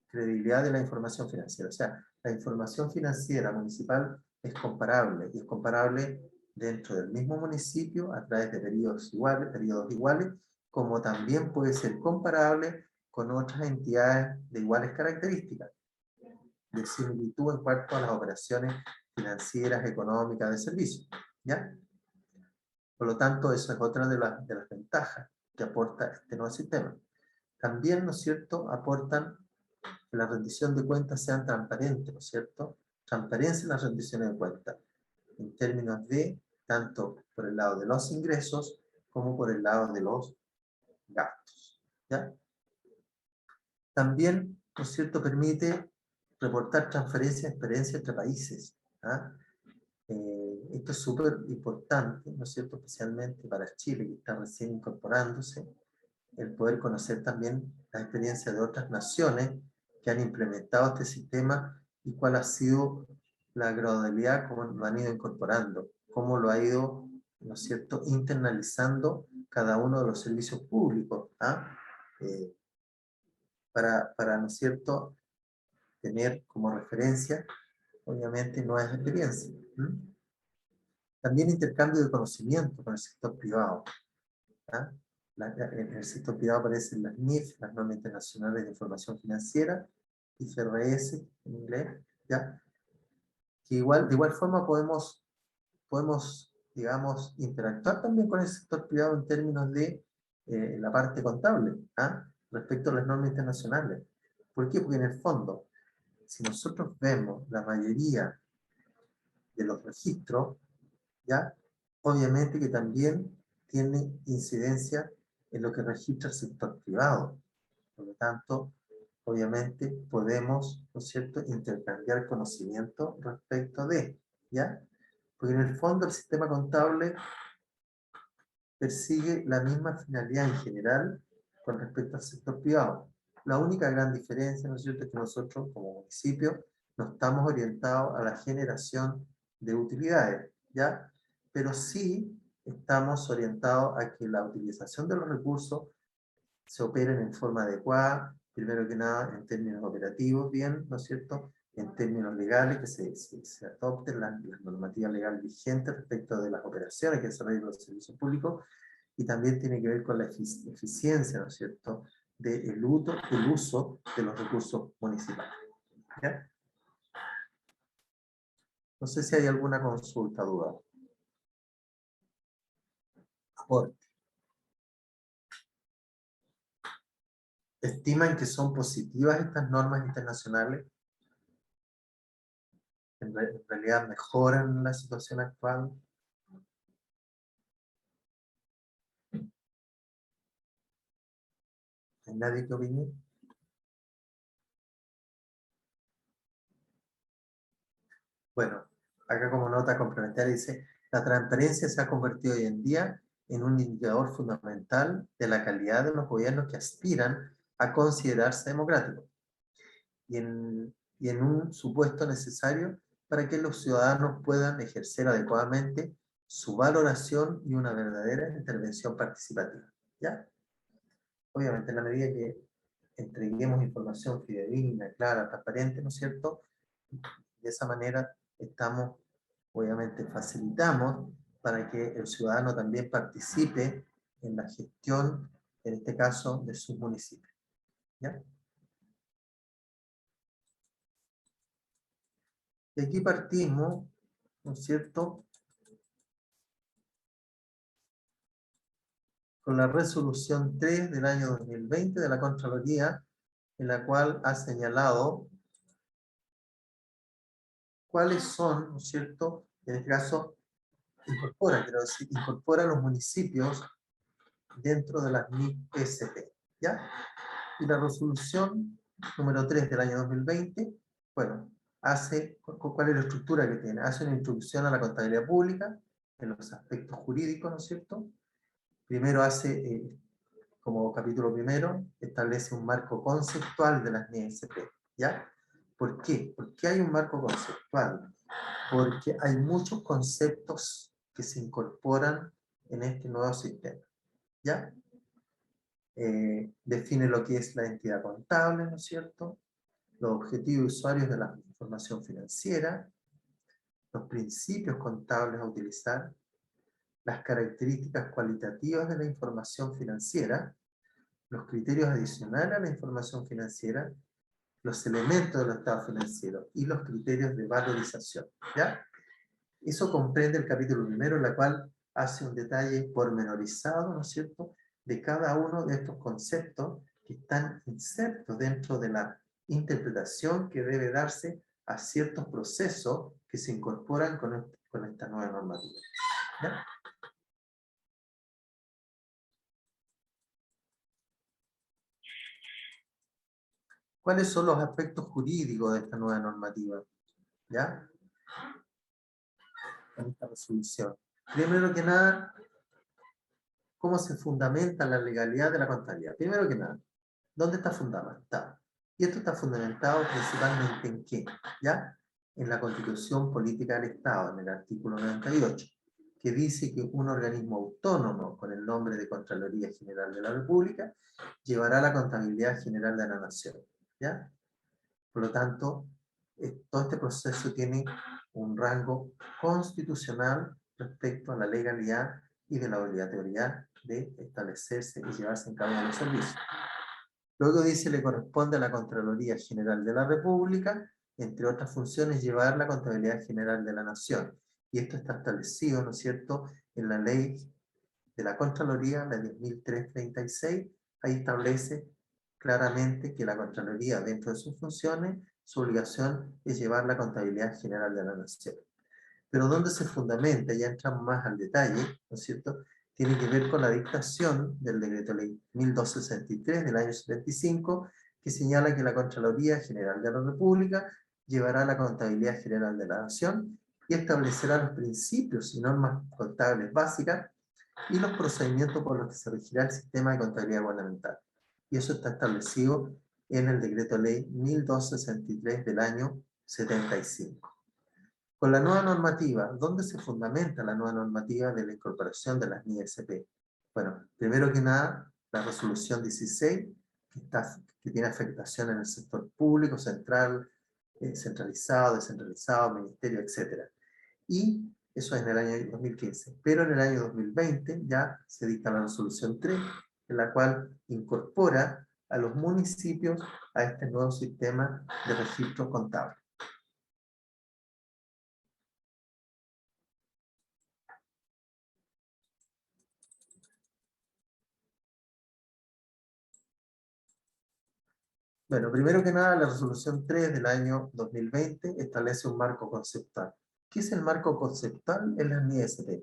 credibilidad de la información financiera. O sea, la información financiera municipal es comparable, y es comparable dentro del mismo municipio a través de periodos iguales, como también puede ser comparable con otras entidades de iguales características, de similitud en cuanto a las operaciones financieras, económicas, de servicios. ¿Ya? Por lo tanto, eso es otra de las ventajas que aporta este nuevo sistema. También, ¿no es cierto?, aportan que la rendición de cuentas sean transparentes, ¿no es cierto? Transparencia en las rendiciones de cuentas, en términos de, tanto por el lado de los ingresos, como por el lado de los gastos. ¿Ya? También, ¿no es cierto?, permite reportar transferencias de experiencia entre países. ¿Ah? Esto es súper importante, ¿no es cierto?, especialmente para Chile, que está recién incorporándose, el poder conocer también la experiencia de otras naciones que han implementado este sistema y cuál ha sido la gradualidad, cómo lo han ido incorporando, cómo lo ha ido, ¿no es cierto?, internalizando cada uno de los servicios públicos, ¿ah? ¿No es cierto?, tener como referencia, obviamente, nuevas experiencias. También intercambio de conocimiento con el sector privado. ¿Ah? En el sector privado aparecen las NIF, las normas internacionales de información financiera, IFRS en inglés, ¿ya? Que de igual forma podemos, digamos, interactuar también con el sector privado en términos de la parte contable, ¿ah?, respecto a las normas internacionales. ¿Por qué? Porque en el fondo, si nosotros vemos la mayoría de los registros, ¿ya?, obviamente que también tiene incidencia en lo que registra el sector privado. Por lo tanto, obviamente podemos, ¿no es cierto?, intercambiar conocimiento respecto de, ¿ya? Porque en el fondo el sistema contable persigue la misma finalidad en general con respecto al sector privado. La única gran diferencia, ¿no es cierto?, es que nosotros como municipio no estamos orientados a la generación de utilidades, ¿ya? Pero sí estamos orientados a que la utilización de los recursos se operen en forma adecuada, primero que nada en términos operativos, bien, ¿no es cierto?, en términos legales, que se adopten las normativas legales vigentes respecto de las operaciones que desarrollan los servicios públicos, y también tiene que ver con la eficiencia, ¿no es cierto?, del uso de los recursos municipales. ¿Ya? No sé si hay alguna consulta, duda. aporte. ¿Estiman que son positivas estas normas internacionales? ¿En realidad mejoran la situación actual? ¿Hay nadie que opine? Bueno, acá como nota complementaria dice, la transparencia se ha convertido hoy en día en un indicador fundamental de la calidad de los gobiernos que aspiran a considerarse democráticos y en un supuesto necesario para que los ciudadanos puedan ejercer adecuadamente su valoración y una verdadera intervención participativa. ¿Ya? Obviamente, en la medida que entreguemos información fidedigna, clara, transparente, ¿no es cierto? De esa manera estamos, obviamente, facilitamos para que el ciudadano también participe en la gestión, en este caso, de sus municipios. ¿Ya? Y aquí partimos, ¿no es cierto?, con la resolución 3 del año 2020 de la Contraloría, en la cual ha señalado cuáles son, ¿no es cierto?, en este caso, incorpora los municipios dentro de las NIC-SP, ¿ya? Y la resolución número 3 del año 2020, bueno, ¿cuál es la estructura que tiene? Hace una introducción a la contabilidad pública, en los aspectos jurídicos, ¿no es cierto? Primero hace, como capítulo primero, establece un marco conceptual de las NIC-SP, ¿ya? ¿Por qué? ¿Por qué hay un marco conceptual? Porque hay muchos conceptos que se incorporan en este nuevo sistema, ¿ya? Define lo que es la entidad contable, ¿no es cierto? Los objetivos usuarios de la información financiera, los principios contables a utilizar, las características cualitativas de la información financiera, los criterios adicionales a la información financiera, los elementos del estado financiero y los criterios de valorización, ¿ya? Eso comprende el capítulo primero, en la cual hace un detalle pormenorizado, ¿no es cierto?, de cada uno de estos conceptos que están insertos dentro de la interpretación que debe darse a ciertos procesos que se incorporan con esta nueva normativa. ¿Ya? ¿Cuáles son los aspectos jurídicos de esta nueva normativa? ¿Ya? En esta resolución. Primero que nada, ¿cómo se fundamenta la legalidad de la contabilidad? Primero que nada, ¿dónde está fundamentado? Y esto está fundamentado principalmente ¿en qué? ¿Ya? En la Constitución Política del Estado, en el artículo 98, que dice que un organismo autónomo con el nombre de Contraloría General de la República llevará la contabilidad general de la Nación. ¿Ya? Por lo tanto, todo este proceso tiene un rango constitucional respecto a la legalidad y de la obligatoriedad de establecerse y llevarse en cabo los servicios. Luego dice, le corresponde a la Contraloría General de la República, entre otras funciones, llevar la contabilidad general de la Nación. Y esto está establecido, ¿no es cierto?, en la ley de la Contraloría, la 10.336, ahí establece claramente que la Contraloría, dentro de sus funciones, su obligación es llevar la contabilidad general de la Nación. Pero ¿dónde se fundamenta? Ya entramos más al detalle, ¿no es cierto?, tiene que ver con la dictación del decreto ley 1263 del año 75, que señala que la Contraloría General de la República llevará la contabilidad general de la Nación y establecerá los principios y normas contables básicas y los procedimientos por los que se regirá el sistema de contabilidad gubernamental. Y eso está establecido en el decreto ley 1263 del año 75. Con la nueva normativa, ¿dónde se fundamenta la nueva normativa de la incorporación de las NIC-SP? Bueno, primero que nada, la resolución 16, que tiene afectación en el sector público, central, centralizado, descentralizado, ministerio, etc. Y eso es en el año 2015. Pero en el año 2020 ya se dicta la resolución 3, en la cual incorpora a los municipios a este nuevo sistema de registro contable. Bueno, primero que nada, la resolución 3 del año 2020 establece un marco conceptual. ¿Qué es el marco conceptual en la NISP?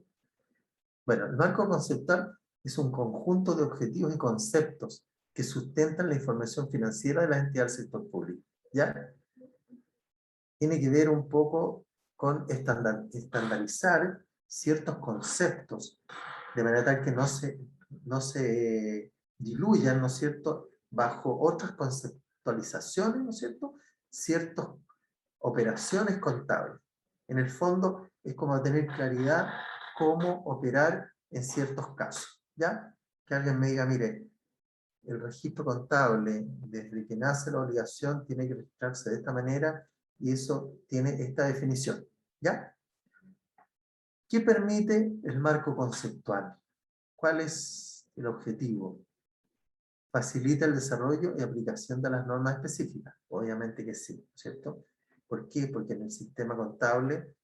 Bueno, el marco conceptual es un conjunto de objetivos y conceptos que sustentan la información financiera de la entidad del sector público. ¿Ya? Tiene que ver un poco con estandarizar ciertos conceptos, de manera tal que no se diluyan, ¿no es cierto?, bajo otras conceptualizaciones, ¿no es cierto?, ciertas operaciones contables. En el fondo, es como tener claridad cómo operar en ciertos casos, ¿ya? Que alguien me diga, mire, el registro contable, desde que nace la obligación, tiene que registrarse de esta manera, y eso tiene esta definición, ¿ya? ¿Qué permite el marco conceptual? ¿Cuál es el objetivo? ¿Facilita el desarrollo y aplicación de las normas específicas? Obviamente que sí, ¿cierto? ¿Por qué? Porque en el sistema contable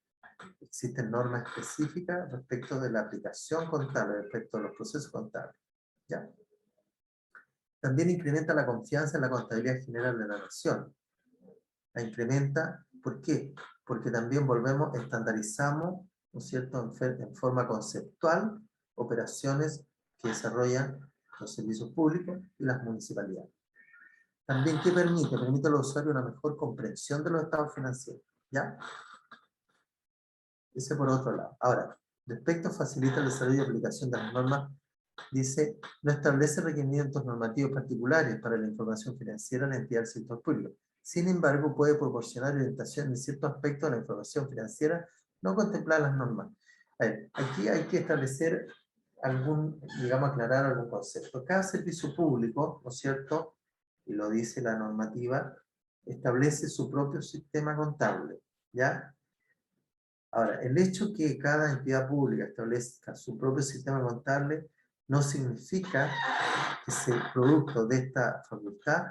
existen normas específicas respecto de la aplicación contable, respecto de los procesos contables, ¿ya? También incrementa la confianza en la contabilidad general de la nación. La incrementa, ¿por qué? Porque también estandarizamos, ¿no es cierto?, en forma conceptual, operaciones que desarrollan los servicios públicos y las municipalidades. También, ¿qué permite? Permite a los usuarios una mejor comprensión de los estados financieros, ¿ya? Ese por otro lado. Ahora, respecto a facilita el desarrollo y aplicación de las normas, dice, no establece requerimientos normativos particulares para la información financiera de la entidad del sector público. Sin embargo, puede proporcionar orientación en ciertos aspectos de la información financiera no contemplada en las normas. A ver, aquí hay que establecer aclarar algún concepto. Cada servicio público, ¿no es cierto?, y lo dice la normativa, establece su propio sistema contable, ¿ya? Ahora, el hecho que cada entidad pública establezca su propio sistema contable no significa que ese producto de esta facultad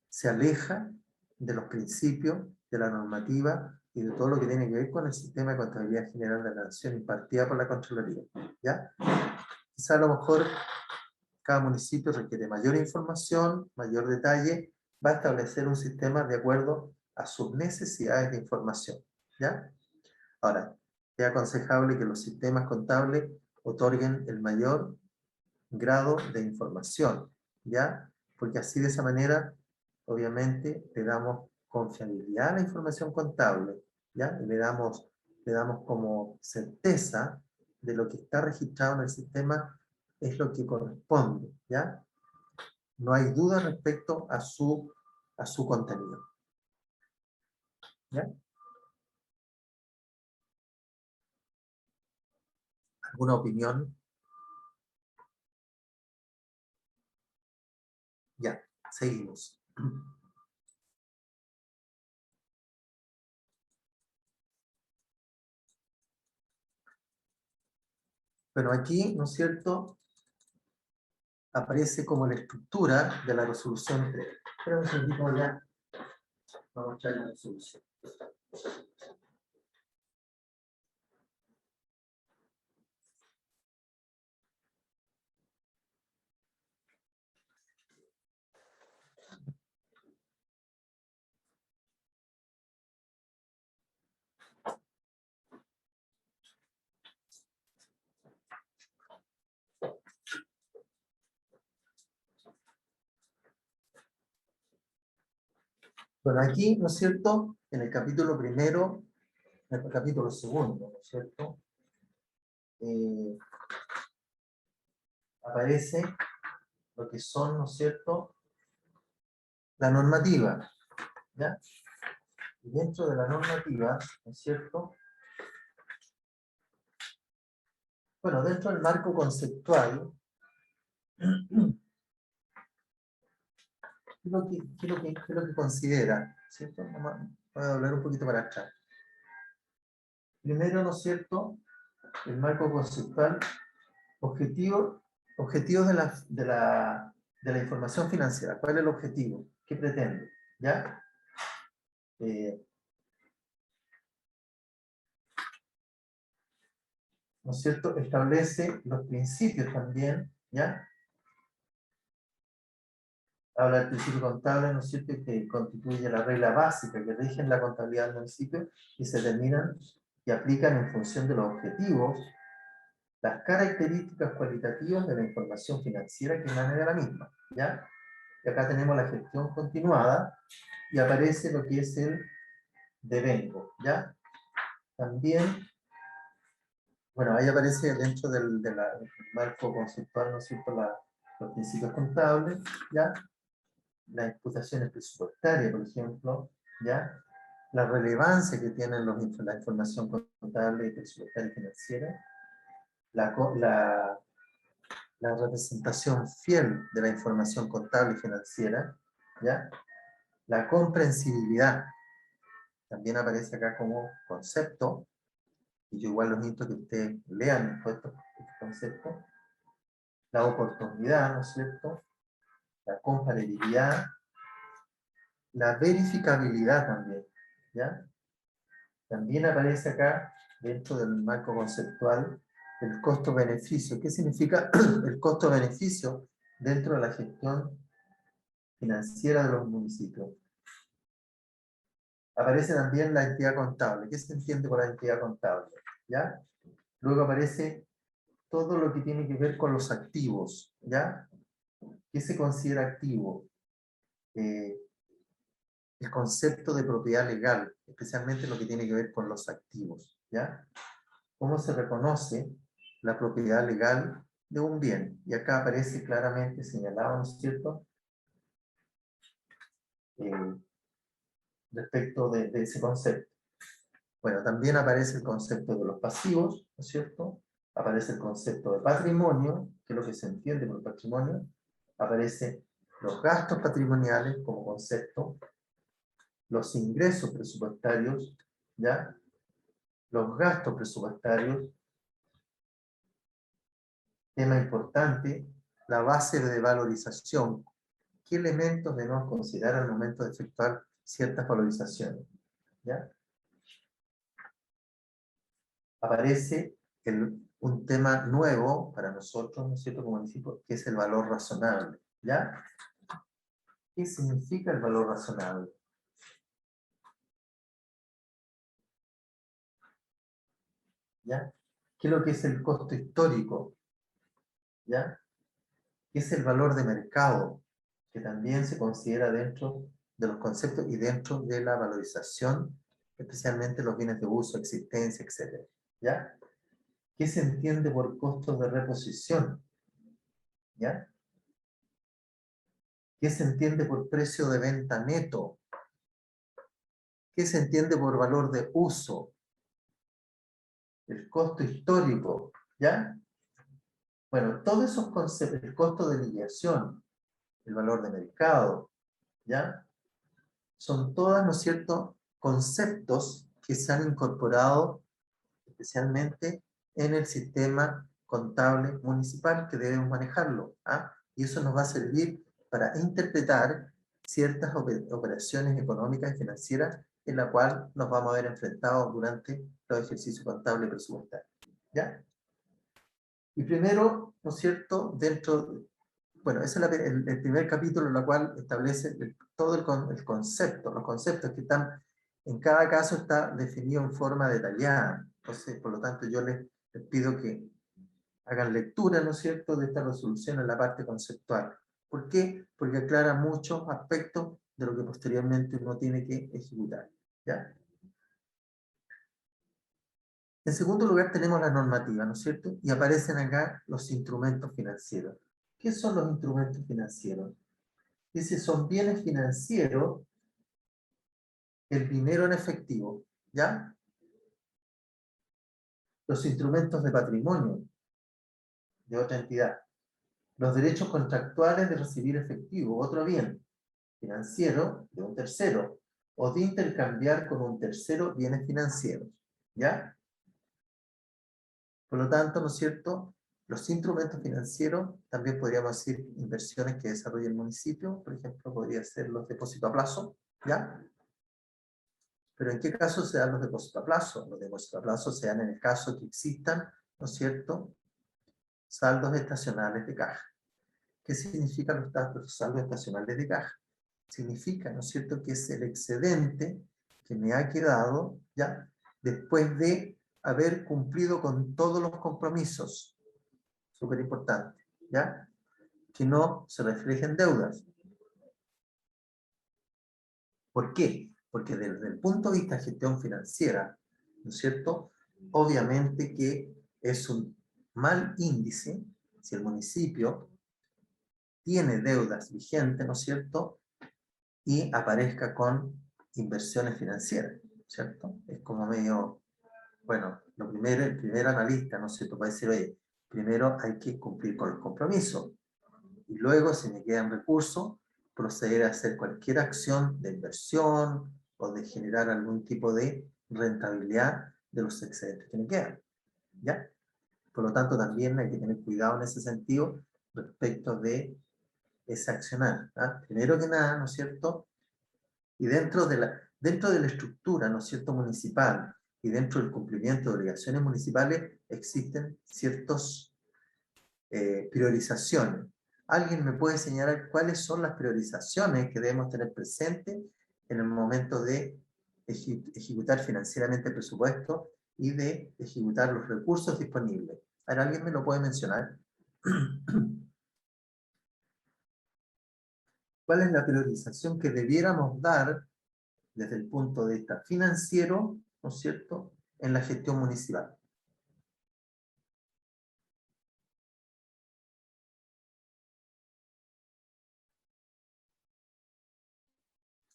se aleja de los principios de la normativa y de todo lo que tiene que ver con el sistema de contabilidad general de la nación impartida por la Contraloría, ¿ya? Quizá a lo mejor cada municipio requiere mayor información, mayor detalle, va a establecer un sistema de acuerdo a sus necesidades de información, ¿ya? Ahora, es aconsejable que los sistemas contables otorguen el mayor grado de información, ¿ya? Porque así de esa manera, obviamente, le damos confiabilidad a la información contable, ¿ya? Y le damos como certeza de lo que está registrado en el sistema es lo que corresponde, ¿ya? No hay duda respecto a su contenido, ¿ya? ¿Alguna opinión? Ya, seguimos. Bueno, aquí, ¿no es cierto?, aparece como la estructura de la resolución 3. Espera un segundito, ya vamos a echar la resolución. Bueno, aquí, ¿no es cierto?, en el capítulo primero, en el capítulo segundo, ¿no es cierto?, aparece lo que son, ¿no es cierto?, la normativa, ¿ya? Y dentro de la normativa, ¿no es cierto?, bueno, dentro del marco conceptual, ¿qué es lo que considera? ¿Cierto? Voy a doblar un poquito para atrás. Primero, ¿no es cierto?, el marco conceptual, objetivos de la información financiera. ¿Cuál es el objetivo? ¿Qué pretende? ¿Ya? ¿No es cierto? Establece los principios también, ¿ya?, habla del principio contable, ¿no es cierto?, que constituye la regla básica que rigen la contabilidad del municipio y se determinan y aplican en función de los objetivos, las características cualitativas de la información financiera que emana de la misma, ¿ya? Y acá tenemos la gestión continuada y aparece lo que es el devengo, ¿ya? También, bueno, ahí aparece dentro del marco conceptual, ¿no es cierto?, los principios contables, ¿ya? Las imputaciones presupuestarias, por ejemplo, ¿ya? La relevancia que tienen la información contable, presupuestaria y financiera, la representación fiel de la información contable y financiera, ¿ya? La comprensibilidad, también aparece acá como concepto, y yo igual los invito a que ustedes lean estos conceptos. La oportunidad, ¿no es cierto? La comparabilidad, la verificabilidad también, ¿ya? También aparece acá, dentro del marco conceptual, el costo-beneficio. ¿Qué significa el costo-beneficio dentro de la gestión financiera de los municipios? Aparece también la entidad contable. ¿Qué se entiende por la entidad contable? ¿Ya? Luego aparece todo lo que tiene que ver con los activos. ¿Ya? ¿Qué se considera activo? El concepto de propiedad legal, especialmente lo que tiene que ver con los activos. ¿Ya? ¿Cómo se reconoce la propiedad legal de un bien? Y acá aparece claramente señalado, ¿no es cierto?, respecto de ese concepto. Bueno, también aparece el concepto de los pasivos, ¿no es cierto? Aparece el concepto de patrimonio, que es lo que se entiende por patrimonio. Aparecen los gastos patrimoniales como concepto, los ingresos presupuestarios, ¿ya? Los gastos presupuestarios, tema importante, la base de valorización. ¿Qué elementos debemos considerar al momento de efectuar ciertas valorizaciones? ¿Ya? Aparece un tema nuevo para nosotros, ¿no es cierto?, como municipio, que es el valor razonable. ¿Ya? ¿Qué significa el valor razonable? ¿Ya? ¿Qué es lo que es el costo histórico? ¿Ya? ¿Qué es el valor de mercado? Que también se considera dentro de los conceptos y dentro de la valorización, especialmente los bienes de uso, existencia, etc. ¿Ya? ¿Qué se entiende por costos de reposición? ¿Ya? ¿Qué se entiende por precio de venta neto? ¿Qué se entiende por valor de uso? El costo histórico, ¿ya? Bueno, todos esos conceptos, el costo de liquidación, el valor de mercado, ¿ya? Son todas, ¿no es cierto?, conceptos que se han incorporado especialmente en el sistema contable municipal que debemos manejarlo, ¿ah? Y eso nos va a servir para interpretar ciertas operaciones económicas y financieras en la cual nos vamos a ver enfrentados durante los ejercicios contables y presupuestarios, ¿ya? Y primero, ¿no es cierto?, bueno, ese es el primer capítulo en el cual establece todo el concepto, los conceptos que están, en cada caso está definido en forma detallada. Entonces, por lo tanto, yo les pido que hagan lectura, ¿no es cierto?, de esta resolución en la parte conceptual. ¿Por qué? Porque aclara muchos aspectos de lo que posteriormente uno tiene que ejecutar, ¿ya? En segundo lugar tenemos la normativa, ¿no es cierto? Y aparecen acá los instrumentos financieros. ¿Qué son los instrumentos financieros? Dice, son bienes financieros, el dinero en efectivo, ¿ya? Los instrumentos de patrimonio de otra entidad. Los derechos contractuales de recibir efectivo, otro bien financiero de un tercero, o de intercambiar con un tercero bienes financieros, ¿ya? Por lo tanto, ¿no es cierto?, los instrumentos financieros, también podríamos decir inversiones que desarrolla el municipio, por ejemplo, podría ser los depósitos a plazo, ¿ya? Pero ¿en qué caso se dan los depósitos a plazo? Los depósitos a plazo se dan en el caso que existan, ¿no es cierto?, saldos estacionales de caja. ¿Qué significa los saldos estacionales de caja? Significa, ¿no es cierto?, que es el excedente que me ha quedado, ¿ya?, después de haber cumplido con todos los compromisos. Súper importante, ¿ya? Que no se reflejen deudas. ¿Por qué? Porque desde el punto de vista de gestión financiera, ¿no es cierto?, obviamente que es un mal índice si el municipio tiene deudas vigentes, ¿no es cierto?, y aparezca con inversiones financieras, ¿cierto? Es como medio, bueno, lo primero, el primer analista, ¿no es cierto?, puede decir, oye, primero hay que cumplir con los compromisos, y luego, si me quedan recursos, proceder a hacer cualquier acción de inversión o de generar algún tipo de rentabilidad de los excedentes que me quedan, ¿ya? Por lo tanto, también hay que tener cuidado en ese sentido respecto de ese accionar, ¿ah? Primero que nada, ¿no es cierto?, y dentro de la estructura, ¿no es cierto?, municipal, y dentro del cumplimiento de obligaciones municipales, existen ciertas priorizaciones. ¿Alguien me puede señalar cuáles son las priorizaciones que debemos tener presentes en el momento de ejecutar financieramente el presupuesto y de ejecutar los recursos disponibles? A ver, ¿alguien me lo puede mencionar? ¿Cuál es la priorización que debiéramos dar desde el punto de vista financiero, ¿no es cierto?, en la gestión municipal?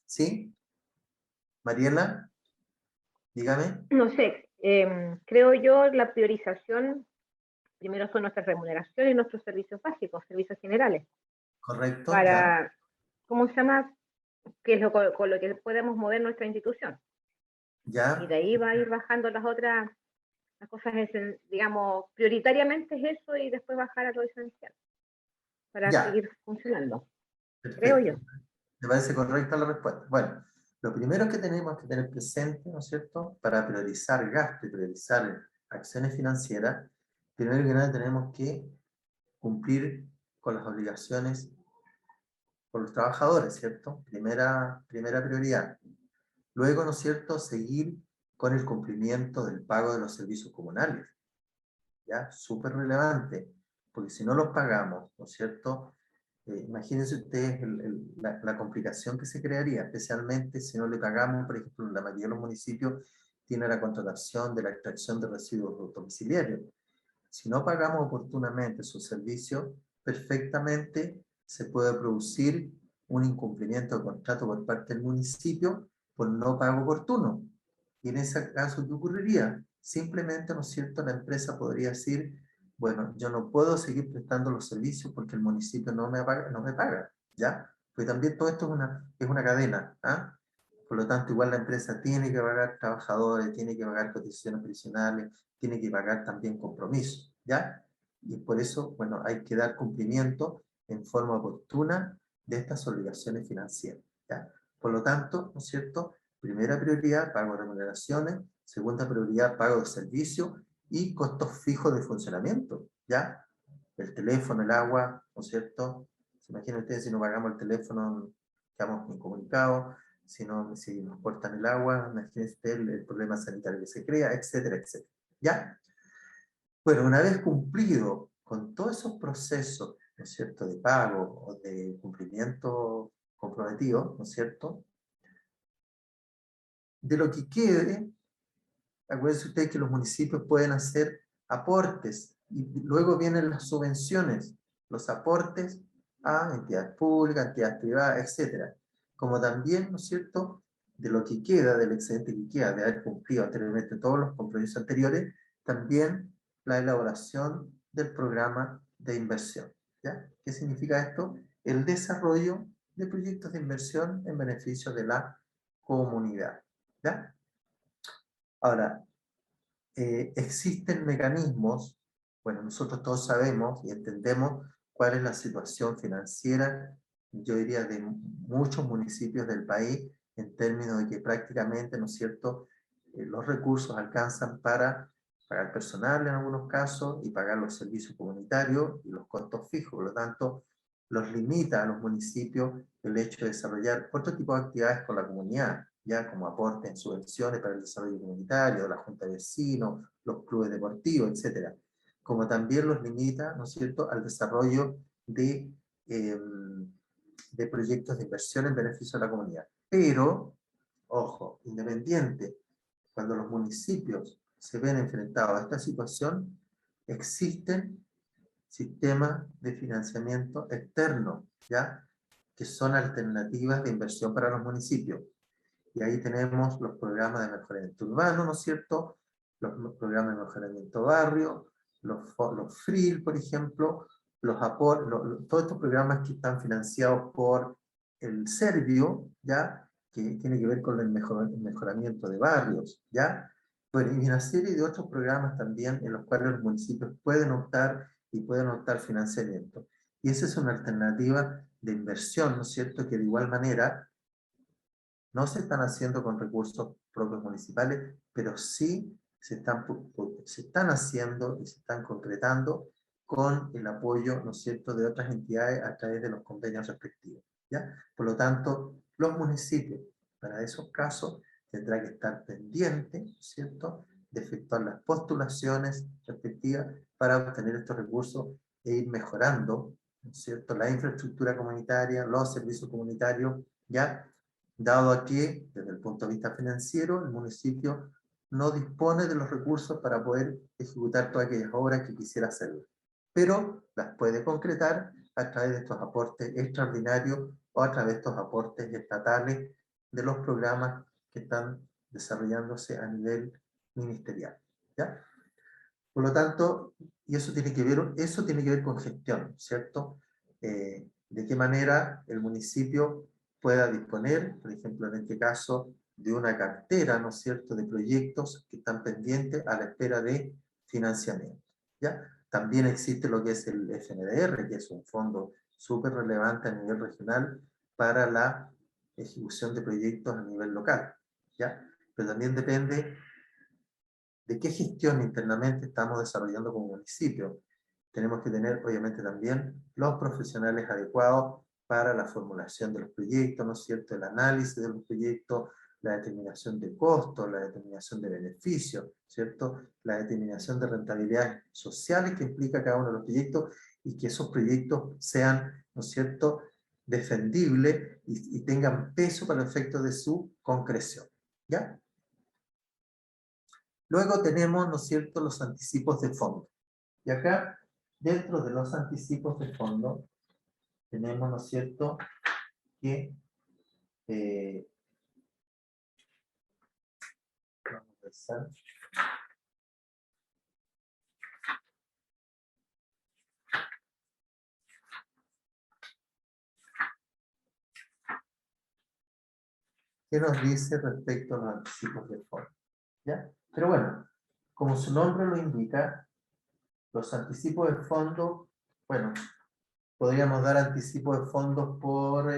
¿Sí? Mariela, dígame. No sé, creo yo la priorización, primero son nuestras remuneraciones y nuestros servicios básicos, servicios generales, Correcto, ya. para, ¿cómo se llama? Que es con lo que podemos mover nuestra institución. Ya. Y de ahí va a ir bajando las otras, las cosas, digamos, prioritariamente es eso y después bajar a lo esencial, para Ya. seguir funcionando, Perfecto. creo yo. Me parece correcta la respuesta. Bueno, lo primero que tenemos que tener presente, ¿no es cierto?, para priorizar gasto y priorizar acciones financieras, primero que nada tenemos que cumplir con las obligaciones con los trabajadores, ¿cierto? Primera prioridad. Luego, ¿no es cierto?, seguir con el cumplimiento del pago de los servicios comunales. ¿Ya? Súper relevante, porque si no los pagamos, ¿no es cierto?, imagínense ustedes la complicación que se crearía, especialmente si no le pagamos, por ejemplo, la mayoría de los municipios tiene la contratación de la extracción de residuos domiciliarios. Si no pagamos oportunamente sus servicios, perfectamente se puede producir un incumplimiento de contrato por parte del municipio por no pago oportuno. Y en ese caso, ¿qué ocurriría? Simplemente, ¿no es cierto?, la empresa podría decir, bueno, yo no puedo seguir prestando los servicios porque el municipio no me paga, ¿ya? Pues también todo esto es una cadena, ¿ah? Por lo tanto, igual la empresa tiene que pagar trabajadores, tiene que pagar cotizaciones previsionales, tiene que pagar también compromisos, ¿ya? Y por eso, bueno, hay que dar cumplimiento en forma oportuna de estas obligaciones financieras, ¿ya? Por lo tanto, ¿no es cierto?, primera prioridad, pago de remuneraciones. Segunda prioridad, pago de servicios y costos fijos de funcionamiento, ¿ya? El teléfono, el agua, ¿no es cierto? ¿Se imaginan ustedes si no pagamos el teléfono, quedamos incomunicados? Si nos cortan el agua, imagínense el problema sanitario que se crea, etcétera, etcétera, ¿ya? Bueno, una vez cumplido con todos esos procesos, ¿no es cierto?, de pago o de cumplimiento comprometido, ¿no es cierto?, de lo que quede, acuérdense ustedes que los municipios pueden hacer aportes y luego vienen las subvenciones, los aportes a entidades públicas, entidades privadas, etc. Como también, ¿no es cierto?, de lo que queda, del excedente que queda, de haber cumplido anteriormente todos los compromisos anteriores, también la elaboración del programa de inversión, ¿ya? ¿Qué significa esto? El desarrollo de proyectos de inversión en beneficio de la comunidad, ¿ya? Ahora, existen mecanismos, bueno, nosotros todos sabemos y entendemos cuál es la situación financiera, yo diría, de muchos municipios del país, en términos de que prácticamente, ¿no es cierto?, los recursos alcanzan para pagar personal en algunos casos y pagar los servicios comunitarios y los costos fijos. Por lo tanto, los limita a los municipios el hecho de desarrollar otro tipo de actividades con la comunidad, ya como aporte en subvenciones para el desarrollo comunitario, la junta de vecinos, los clubes deportivos, etc. Como también los limita, ¿no es cierto?, al desarrollo de proyectos de inversión en beneficio de la comunidad. Pero, ojo, independiente, cuando los municipios se ven enfrentados a esta situación, existen sistemas de financiamiento externo, ¿ya?, que son alternativas de inversión para los municipios. Y ahí tenemos los programas de mejoramiento urbano, ¿no es cierto?, los programas de mejoramiento barrio, los FRIL, por ejemplo, todos estos programas que están financiados por el Servio, ¿ya?, que tiene que ver con el mejoramiento de barrios, ¿ya? Bueno, y una serie de otros programas también en los cuales los municipios pueden optar y pueden optar financiamiento. Y esa es una alternativa de inversión, ¿no es cierto?, que de igual manera no se están haciendo con recursos propios municipales, pero sí se están haciendo y se están concretando con el apoyo, ¿no es cierto?, de otras entidades a través de los convenios respectivos, ¿ya? Por lo tanto, los municipios, para esos casos, tendrán que estar pendientes, ¿no es cierto?, de efectuar las postulaciones respectivas para obtener estos recursos e ir mejorando, ¿no es cierto?, la infraestructura comunitaria, los servicios comunitarios, ¿ya?, dado a que, desde el punto de vista financiero, el municipio no dispone de los recursos para poder ejecutar todas aquellas obras que quisiera hacer, pero las puede concretar a través de estos aportes extraordinarios o a través de estos aportes estatales de los programas que están desarrollándose a nivel ministerial, ¿ya? Por lo tanto, y eso tiene que ver con gestión, ¿cierto? De qué manera el municipio pueda disponer, por ejemplo, en este caso, de una cartera, ¿no es cierto?, de proyectos que están pendientes a la espera de financiamiento, ¿ya? También existe lo que es el FNDR, que es un fondo súper relevante a nivel regional para la ejecución de proyectos a nivel local, ¿ya? Pero también depende de qué gestión internamente estamos desarrollando como municipio. Tenemos que tener, obviamente, también los profesionales adecuados para la formulación de los proyectos, ¿no es cierto?, el análisis de los proyectos, la determinación de costos, la determinación de beneficios, ¿cierto?, la determinación de rentabilidades sociales que implica cada uno de los proyectos y que esos proyectos sean, ¿no es cierto?, defendibles y tengan peso para el efecto de su concreción, ¿ya? Luego tenemos, ¿no es cierto?, los anticipos de fondo. Y acá, dentro de los anticipos de fondo, tenemos, ¿no es cierto?, que vamos a empezar. ¿Qué nos dice respecto a los anticipos de fondo? ¿Ya? Pero bueno, como su nombre lo indica, los anticipos de fondo, bueno, podríamos dar anticipos de fondos por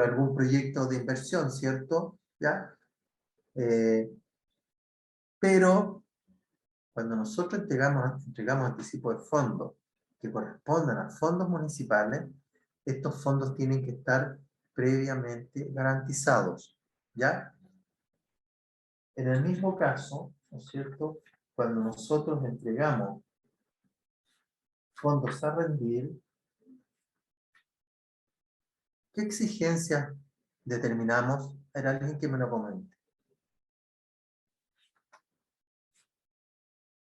algún proyecto de inversión, ¿cierto? ¿Ya? Pero cuando nosotros entregamos anticipos de fondos que correspondan a fondos municipales, estos fondos tienen que estar previamente garantizados, ¿ya? En el mismo caso, ¿no es cierto?, cuando nosotros entregamos fondos a rendir, ¿qué exigencias determinamos? Hay alguien que me lo comente.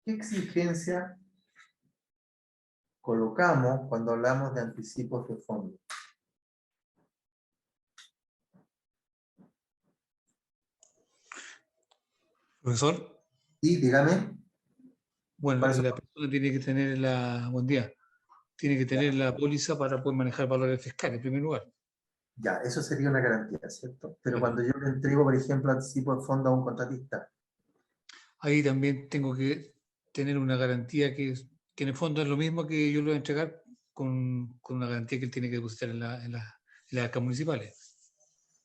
¿Qué exigencia colocamos cuando hablamos de anticipos de fondos? Profesor, Y dígame. bueno, ¿Cuáles son? la persona tiene que tener buen día, tiene que tener la póliza para poder manejar valores fiscales en primer lugar. Ya, eso sería una garantía, ¿cierto? Pero Claro. cuando yo le entrego, por ejemplo, anticipo de fondo a un contratista, Ahí también tengo que tener una garantía que en el fondo es lo mismo que yo le voy a entregar con una garantía que él tiene que depositar en las arcas municipales.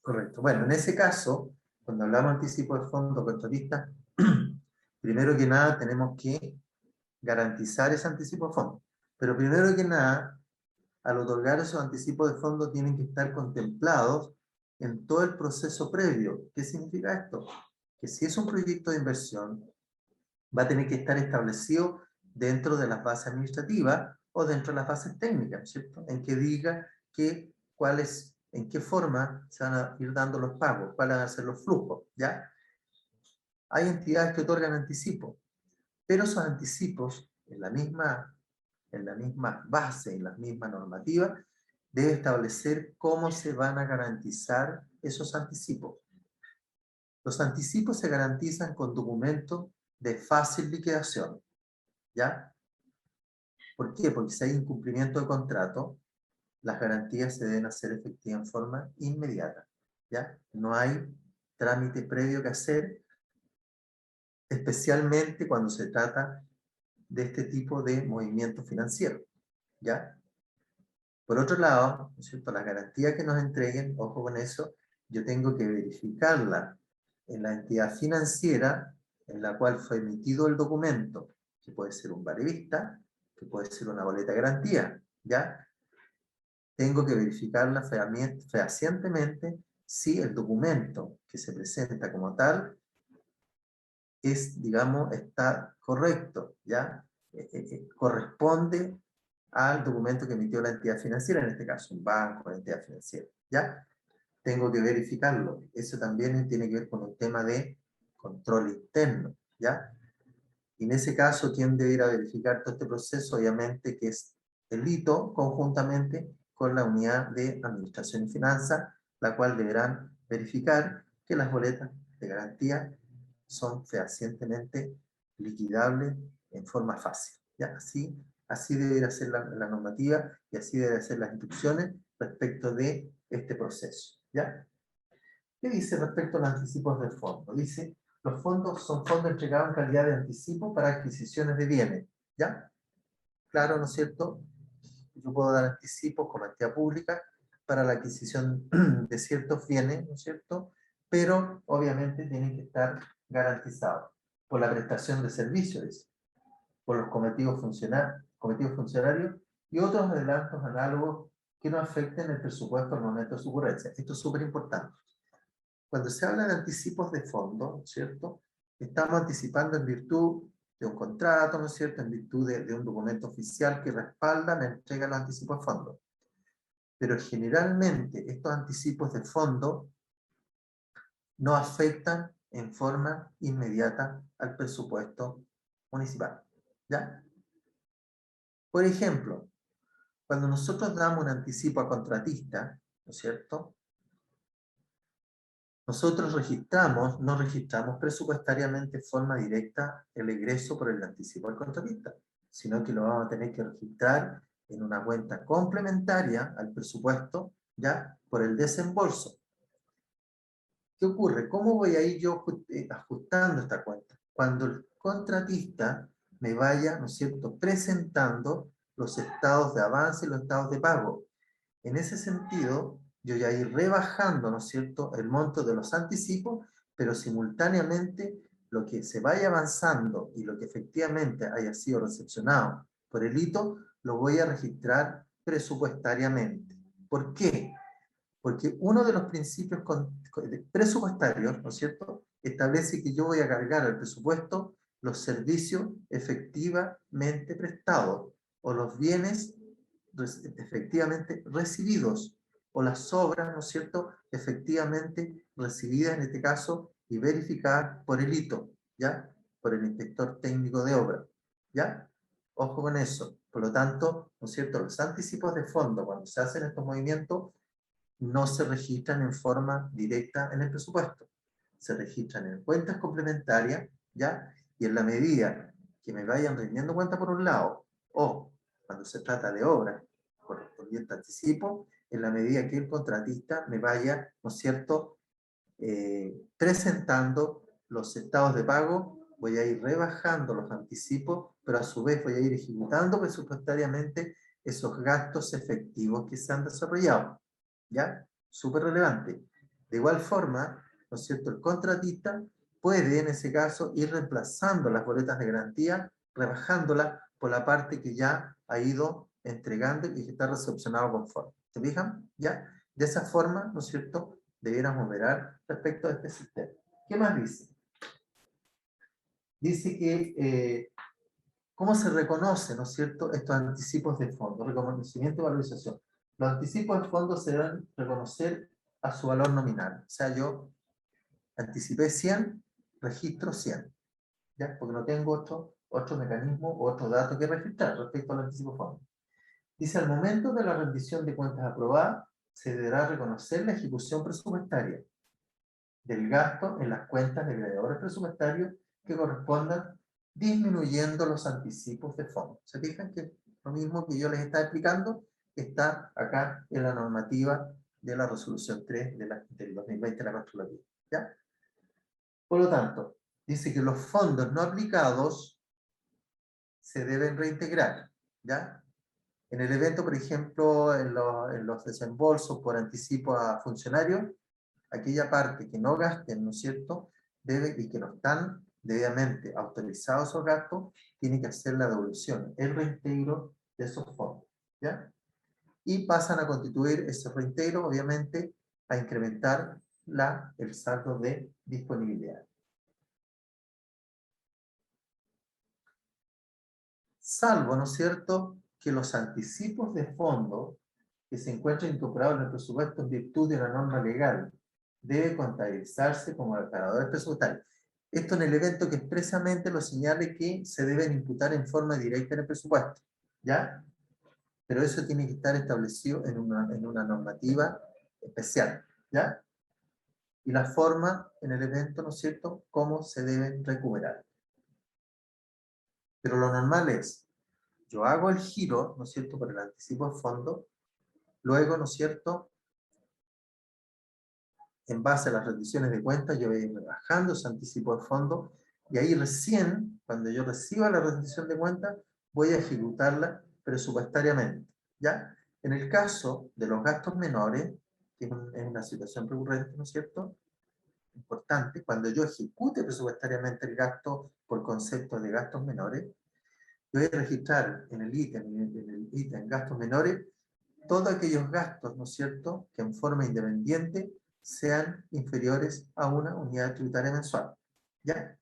correcto. Bueno, en ese caso, cuando hablamos de anticipo de fondo contratista, primero que nada tenemos que garantizar ese anticipo de fondo. Pero primero que nada, al otorgar esos anticipos de fondo tienen que estar contemplados en todo el proceso previo. ¿Qué significa esto? Que si es un proyecto de inversión, va a tener que estar establecido dentro de las bases administrativas o dentro de las bases técnicas, ¿cierto? En que diga en qué forma se van a ir dando los pagos, cuáles van a ser los flujos, ¿ya? Hay entidades que otorgan anticipos, pero esos anticipos, en la misma base, en la misma normativa, debe establecer cómo se van a garantizar esos anticipos. Los anticipos se garantizan con documentos de fácil liquidación, ¿ya? ¿Por qué? Porque si hay incumplimiento de contrato, las garantías se deben hacer efectivas en forma inmediata, ¿ya? No hay trámite previo que hacer, especialmente cuando se trata de este tipo de movimiento financiero, ¿ya? Por otro lado, ¿no es cierto?, las garantías que nos entreguen, ojo con eso, yo tengo que verificarla en la entidad financiera en la cual fue emitido el documento, que puede ser un barevista, que puede ser una boleta de garantía, ¿ya? Tengo que verificarla fehacientemente si el documento que se presenta como tal es, digamos, está correcto, ¿ya? Corresponde al documento que emitió la entidad financiera, en este caso un banco, una entidad financiera, ¿ya? Tengo que verificarlo. Eso también tiene que ver con un tema de control interno, ¿ya? Y en ese caso, ¿quién debe ir a verificar todo este proceso? Obviamente que es el ITO, conjuntamente con la unidad de Administración y Finanzas, la cual deberán verificar que las boletas de garantía son fehacientemente liquidables en forma fácil, ¿ya? Así debería ser la normativa y así deben ser las instrucciones respecto de este proceso, ¿ya? ¿Qué dice respecto a los anticipos del fondo? Dice, los fondos son fondos entregados en calidad de anticipo para adquisiciones de bienes, ¿ya? Claro, ¿no es cierto? Yo puedo dar anticipos como entidad pública para la adquisición de ciertos bienes, ¿no es cierto? Pero obviamente tienen que estar garantizados por la prestación de servicios, por los cometidos funcionarios y otros adelantos análogos que no afecten el presupuesto al momento de su ocurrencia. Esto es súper importante. Cuando se habla de anticipos de fondo, ¿cierto? Estamos anticipando en virtud de un contrato, ¿no es cierto?, en virtud de un documento oficial que respalda la entrega de los anticipos de fondo. Pero generalmente estos anticipos de fondo no afectan en forma inmediata al presupuesto municipal, ¿ya? Por ejemplo, cuando nosotros damos un anticipo a contratista, ¿no es cierto?, nosotros no registramos presupuestariamente de forma directa el egreso por el anticipo al contratista, sino que lo vamos a tener que registrar en una cuenta complementaria al presupuesto, ya, por el desembolso. ¿Qué ocurre? ¿Cómo voy a ir yo ajustando esta cuenta? Cuando el contratista me vaya, ¿no es cierto?, presentando los estados de avance y los estados de pago. En ese sentido, yo ya ir rebajando, ¿no es cierto?, el monto de los anticipos, pero simultáneamente lo que se vaya avanzando y lo que efectivamente haya sido recepcionado por el hito, lo voy a registrar presupuestariamente. ¿Por qué? Porque uno de los principios presupuestarios, ¿no es cierto?, establece que yo voy a cargar al presupuesto los servicios efectivamente prestados o los bienes efectivamente recibidos o las obras, ¿no es cierto?, efectivamente recibidas en este caso y verificadas por el hito, ¿ya?, por el inspector técnico de obra, ¿ya? Ojo con eso. Por lo tanto, ¿no es cierto?, los anticipos de fondo cuando se hacen estos movimientos no se registran en forma directa en el presupuesto, se registran en cuentas complementarias, ¿ya? Y en la medida que me vayan rindiendo cuenta por un lado, o cuando se trata de obras correspondiente anticipo, en la medida que el contratista me vaya, ¿no es cierto?, presentando los estados de pago, voy a ir rebajando los anticipos, pero a su vez voy a ir ejecutando presupuestariamente esos gastos efectivos que se han desarrollado, ¿ya? Súper relevante. De igual forma, ¿no es cierto?, el contratista puede en ese caso ir reemplazando las boletas de garantía, rebajándolas por la parte que ya ha ido entregando y que está recepcionado conforme. ¿Se fijan? ¿Ya? De esa forma, ¿no es cierto?, debiéramos operar respecto a este sistema. ¿Qué más dice? Dice que, ¿cómo se reconoce, ¿no es cierto?, estos anticipos de fondo? Reconocimiento y valorización. Los anticipos de fondo se deben reconocer a su valor nominal. O sea, yo anticipé 100, registro 100. ¿Ya? Porque no tengo otro mecanismo o otro dato que registrar respecto al anticipo de fondo. Dice, al momento de la rendición de cuentas aprobada, se deberá reconocer la ejecución presupuestaria del gasto en las cuentas de creadores presupuestarios que correspondan, disminuyendo los anticipos de fondo. ¿Se fijan que lo mismo que yo les estaba explicando está acá en la normativa de la resolución 3 del 2020 de la controladuría? ¿Ya? Por lo tanto, dice que los fondos no aplicados se deben reintegrar, ¿ya? En el evento, por ejemplo, en los desembolsos por anticipo a funcionarios, aquella parte que no gasten, ¿no es cierto?, y que no están debidamente autorizados esos gastos, tiene que hacer la devolución, el reintegro de esos fondos, ¿ya? Y pasan a constituir ese reintegro, obviamente, a incrementar el saldo de disponibilidad. Salvo, ¿no es cierto?, que los anticipos de fondo que se encuentran incorporados en el presupuesto en virtud de una norma legal debe contabilizarse como declaradores presupuestarios. Esto en el evento que expresamente lo señale que se deben imputar en forma directa en el presupuesto, ¿ya? Pero eso tiene que estar establecido en una normativa especial, ¿ya? Y la forma en el evento, ¿no es cierto?, cómo se deben recuperar. Pero lo normal es, yo hago el giro, ¿no es cierto?, por el anticipo de fondo, luego, ¿no es cierto?, en base a las rendiciones de cuentas, yo voy a ir bajando ese anticipo de fondo, y ahí recién, cuando yo reciba la rendición de cuentas, voy a ejecutarla presupuestariamente, ¿ya? En el caso de los gastos menores, que es una situación recurrente, ¿no es cierto?, importante, cuando yo ejecute presupuestariamente el gasto por concepto de gastos menores, yo voy a registrar en el ítem gastos menores todos aquellos gastos, ¿no es cierto?, que en forma independiente sean inferiores a una unidad tributaria mensual. ¿Ya?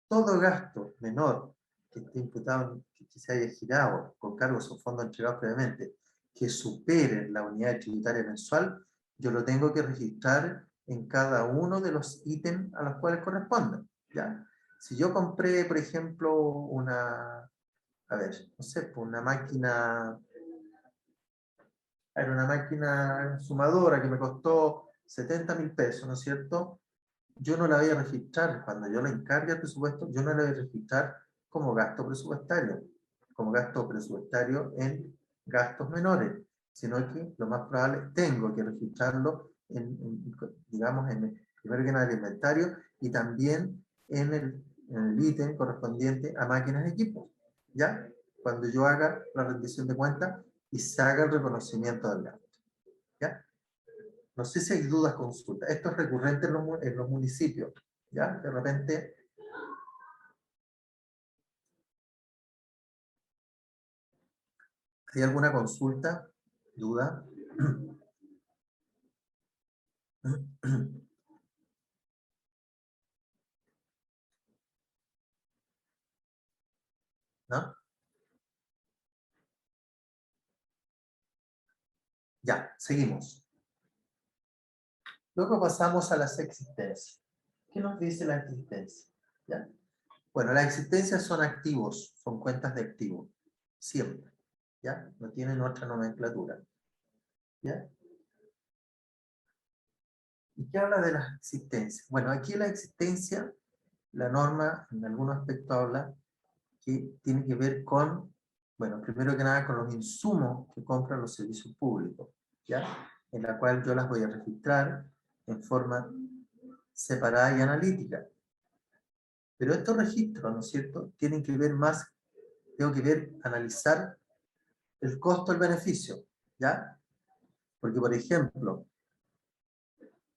Todo gasto menor que esté imputado, que se haya girado con cargos o fondos entregados previamente, que supere la unidad tributaria mensual, yo lo tengo que registrar en cada uno de los ítems a los cuales correspondan. ¿Ya? Si yo compré, por ejemplo, a ver, no sé, una máquina sumadora que me costó 70.000 pesos, ¿no es cierto? Yo no la voy a registrar, cuando yo la encargue al presupuesto, yo no la voy a registrar como gasto presupuestario en gastos menores, sino que lo más probable tengo que registrarlo digamos, primero que nada en el inventario y también en el ítem correspondiente a máquinas y equipos, ¿ya? Cuando yo haga la rendición de cuentas y se haga el reconocimiento del gasto, ¿ya? No sé si hay dudas, consultas. Esto es recurrente en los municipios, ¿ya? De repente... ¿Hay alguna consulta? ¿Duda? ¿No? Ya, seguimos. Luego pasamos a las existencias. ¿Qué nos dice la existencia? ¿Ya? Bueno, las existencias son activos, son cuentas de activos, siempre. ¿Ya? No tienen otra nomenclatura. ¿Ya? ¿Y qué habla de las existencias? Bueno, aquí la existencia, la norma en algún aspecto habla que tiene que ver con, bueno, primero que nada con los insumos que compran los servicios públicos, ¿ya? En la cual yo las voy a registrar en forma separada y analítica. Pero estos registros, ¿no es cierto?, tienen que ver más, tengo que ver, analizar el costo del beneficio, ¿ya? Porque, por ejemplo,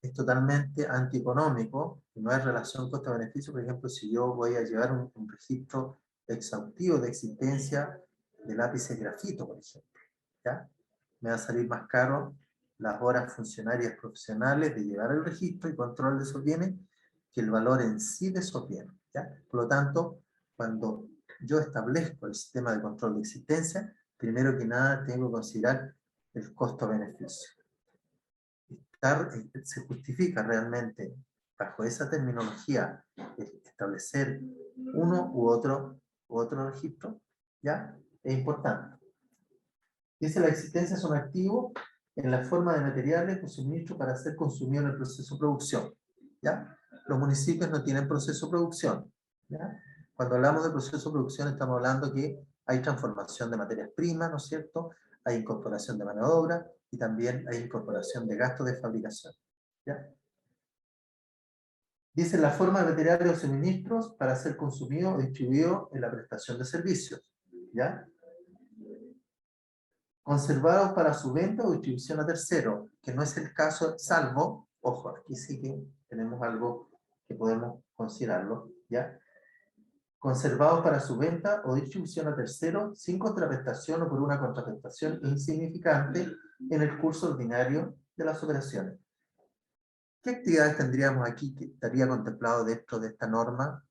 es totalmente antieconómico, no hay relación costo-beneficio, por ejemplo, si yo voy a llevar un registro exhaustivo de existencia de lápices grafito, por ejemplo, ¿ya? Me va a salir más caro las horas funcionarias profesionales de llevar el registro y control de esos bienes que el valor en sí de esos bienes, ¿ya? Por lo tanto, cuando yo establezco el sistema de control de existencia, primero que nada tengo que considerar el costo-beneficio. Se justifica realmente, bajo esa terminología, establecer uno u otro registro, ¿ya? Es importante. Dice, la existencia es un activo en la forma de materiales o suministros para ser consumido en el proceso de producción, ¿ya? Los municipios no tienen proceso de producción, ¿ya? Cuando hablamos de proceso de producción estamos hablando que hay transformación de materias primas, ¿no es cierto? Hay incorporación de mano de obra y también hay incorporación de gastos de fabricación, ¿ya? Dice, la forma de materiales o suministros para ser consumido o distribuido en la prestación de servicios, ¿ya? Conservados para su venta o distribución a terceros, que no es el caso, salvo, ojo, aquí sí que tenemos algo que podemos considerarlo, ¿ya? Conservados para su venta o distribución a terceros, sin contraprestación o por una contraprestación insignificante en el curso ordinario de las operaciones. ¿Qué actividades tendríamos aquí que estaría contemplado dentro de esta norma?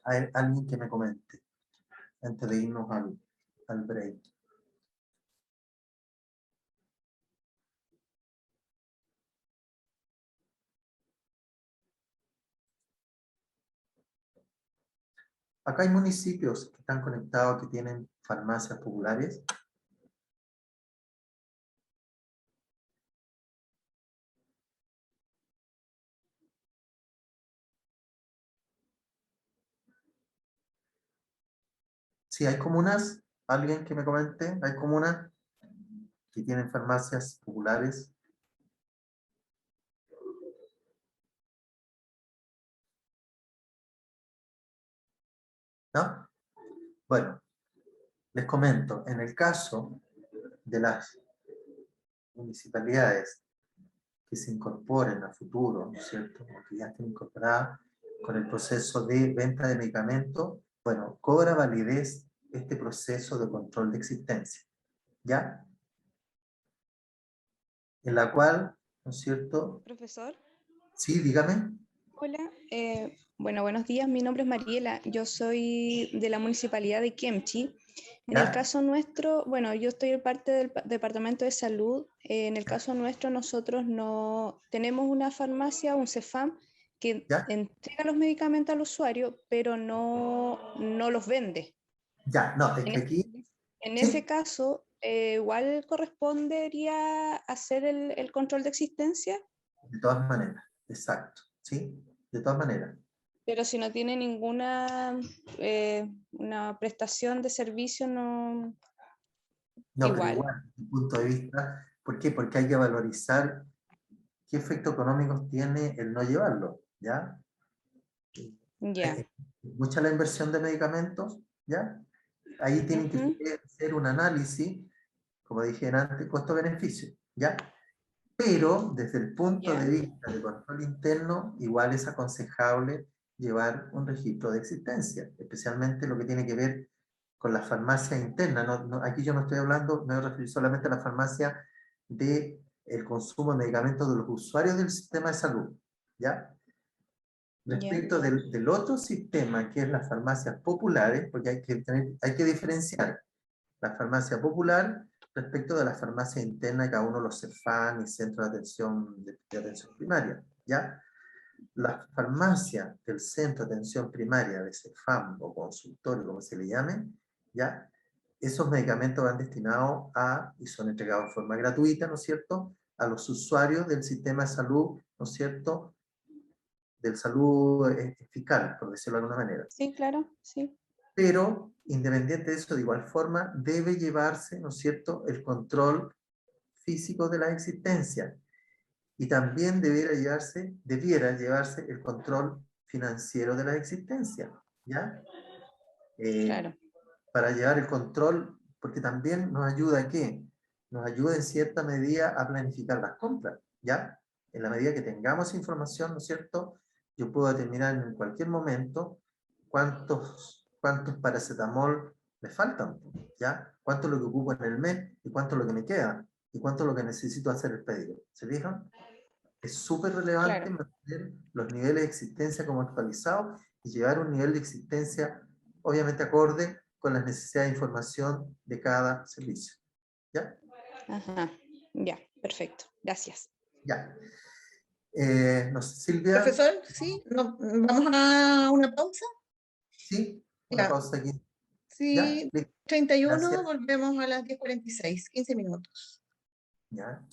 Hay alguien que me comente, antes de irnos al break. Acá hay municipios que están conectados, que tienen farmacias populares. Sí, hay comunas, alguien que me comente, hay comunas que tienen farmacias populares. ¿No? Bueno, les comento, en el caso de las municipalidades que se incorporen a futuro, ¿no es cierto? O que ya estén incorporadas con el proceso de venta de medicamentos, bueno, cobra validez este proceso de control de existencia, ¿ya? En la cual, ¿no es cierto? Profesor, Sí, dígame. hola. Bueno, buenos días. Mi nombre es Mariela. Yo soy de la municipalidad de Kemchi. En el ¿Ya? caso nuestro, bueno, yo estoy parte del Departamento de Salud. En el caso nuestro, nosotros no tenemos una farmacia, un CEFAM, que ¿Ya? entrega los medicamentos al usuario, pero no los vende. Ya, no, es que aquí... En ¿Sí? ese caso, igual correspondería hacer el control de existencia. De todas maneras, exacto, ¿sí? De todas maneras. Pero si no tiene ninguna una prestación de servicio, no. No, pero Igual. igual, desde mi punto de vista, ¿por qué? Porque hay que valorizar qué efectos económicos tiene el no llevarlo, ¿ya? Ya. Mucha la inversión de medicamentos, ¿ya? Ahí tienen que hacer un análisis, como dije antes, costo-beneficio, ¿ya? Pero desde el punto Ya. de vista de control interno, igual es aconsejable llevar un registro de existencia, especialmente lo que tiene que ver con la farmacia interna. Aquí yo no estoy hablando, me voy a referir solamente a la farmacia del consumo de medicamentos de los usuarios del sistema de salud, ¿ya? Respecto del otro sistema, que es las farmacias populares, porque hay que diferenciar la farmacia popular respecto de la farmacia interna de cada uno de los CEFAM y centros de atención primaria, ¿ya? La farmacia del centro de atención primaria de CEFAM o consultorio, como se le llame, ¿ya? Esos medicamentos van destinados y son entregados de forma gratuita, ¿no es cierto?, a los usuarios del sistema de salud, ¿no es cierto?, del salud fiscal, por decirlo de alguna manera. Sí, claro, sí. Pero, independiente de eso, de igual forma, debe llevarse, ¿no es cierto?, el control físico de la existencia. Y también debiera llevarse el control financiero de la existencia, ¿ya? Claro. Para llevar el control, porque también nos ayuda a ¿qué? Nos ayuda en cierta medida a planificar las compras, ¿ya? En la medida que tengamos información, ¿no es cierto?, yo puedo determinar en cualquier momento cuántos paracetamol me faltan, ¿ya? Cuánto es lo que ocupo en el mes y cuánto es lo que me queda y cuánto es lo que necesito hacer el pedido. ¿Se fijan? Es súper relevante Claro. mantener los niveles de existencia como actualizados y llevar un nivel de existencia obviamente acorde con las necesidades de información de cada servicio. ¿Ya? Ajá. Ya, perfecto. Gracias. Ya. No sé, Silvia. Profesor, sí, vamos a una pausa. Sí, una Ya. pausa aquí. ¿Ya? Sí, Listo. 31, Gracias. volvemos a las 10:46, 15 minutos. ¿Ya?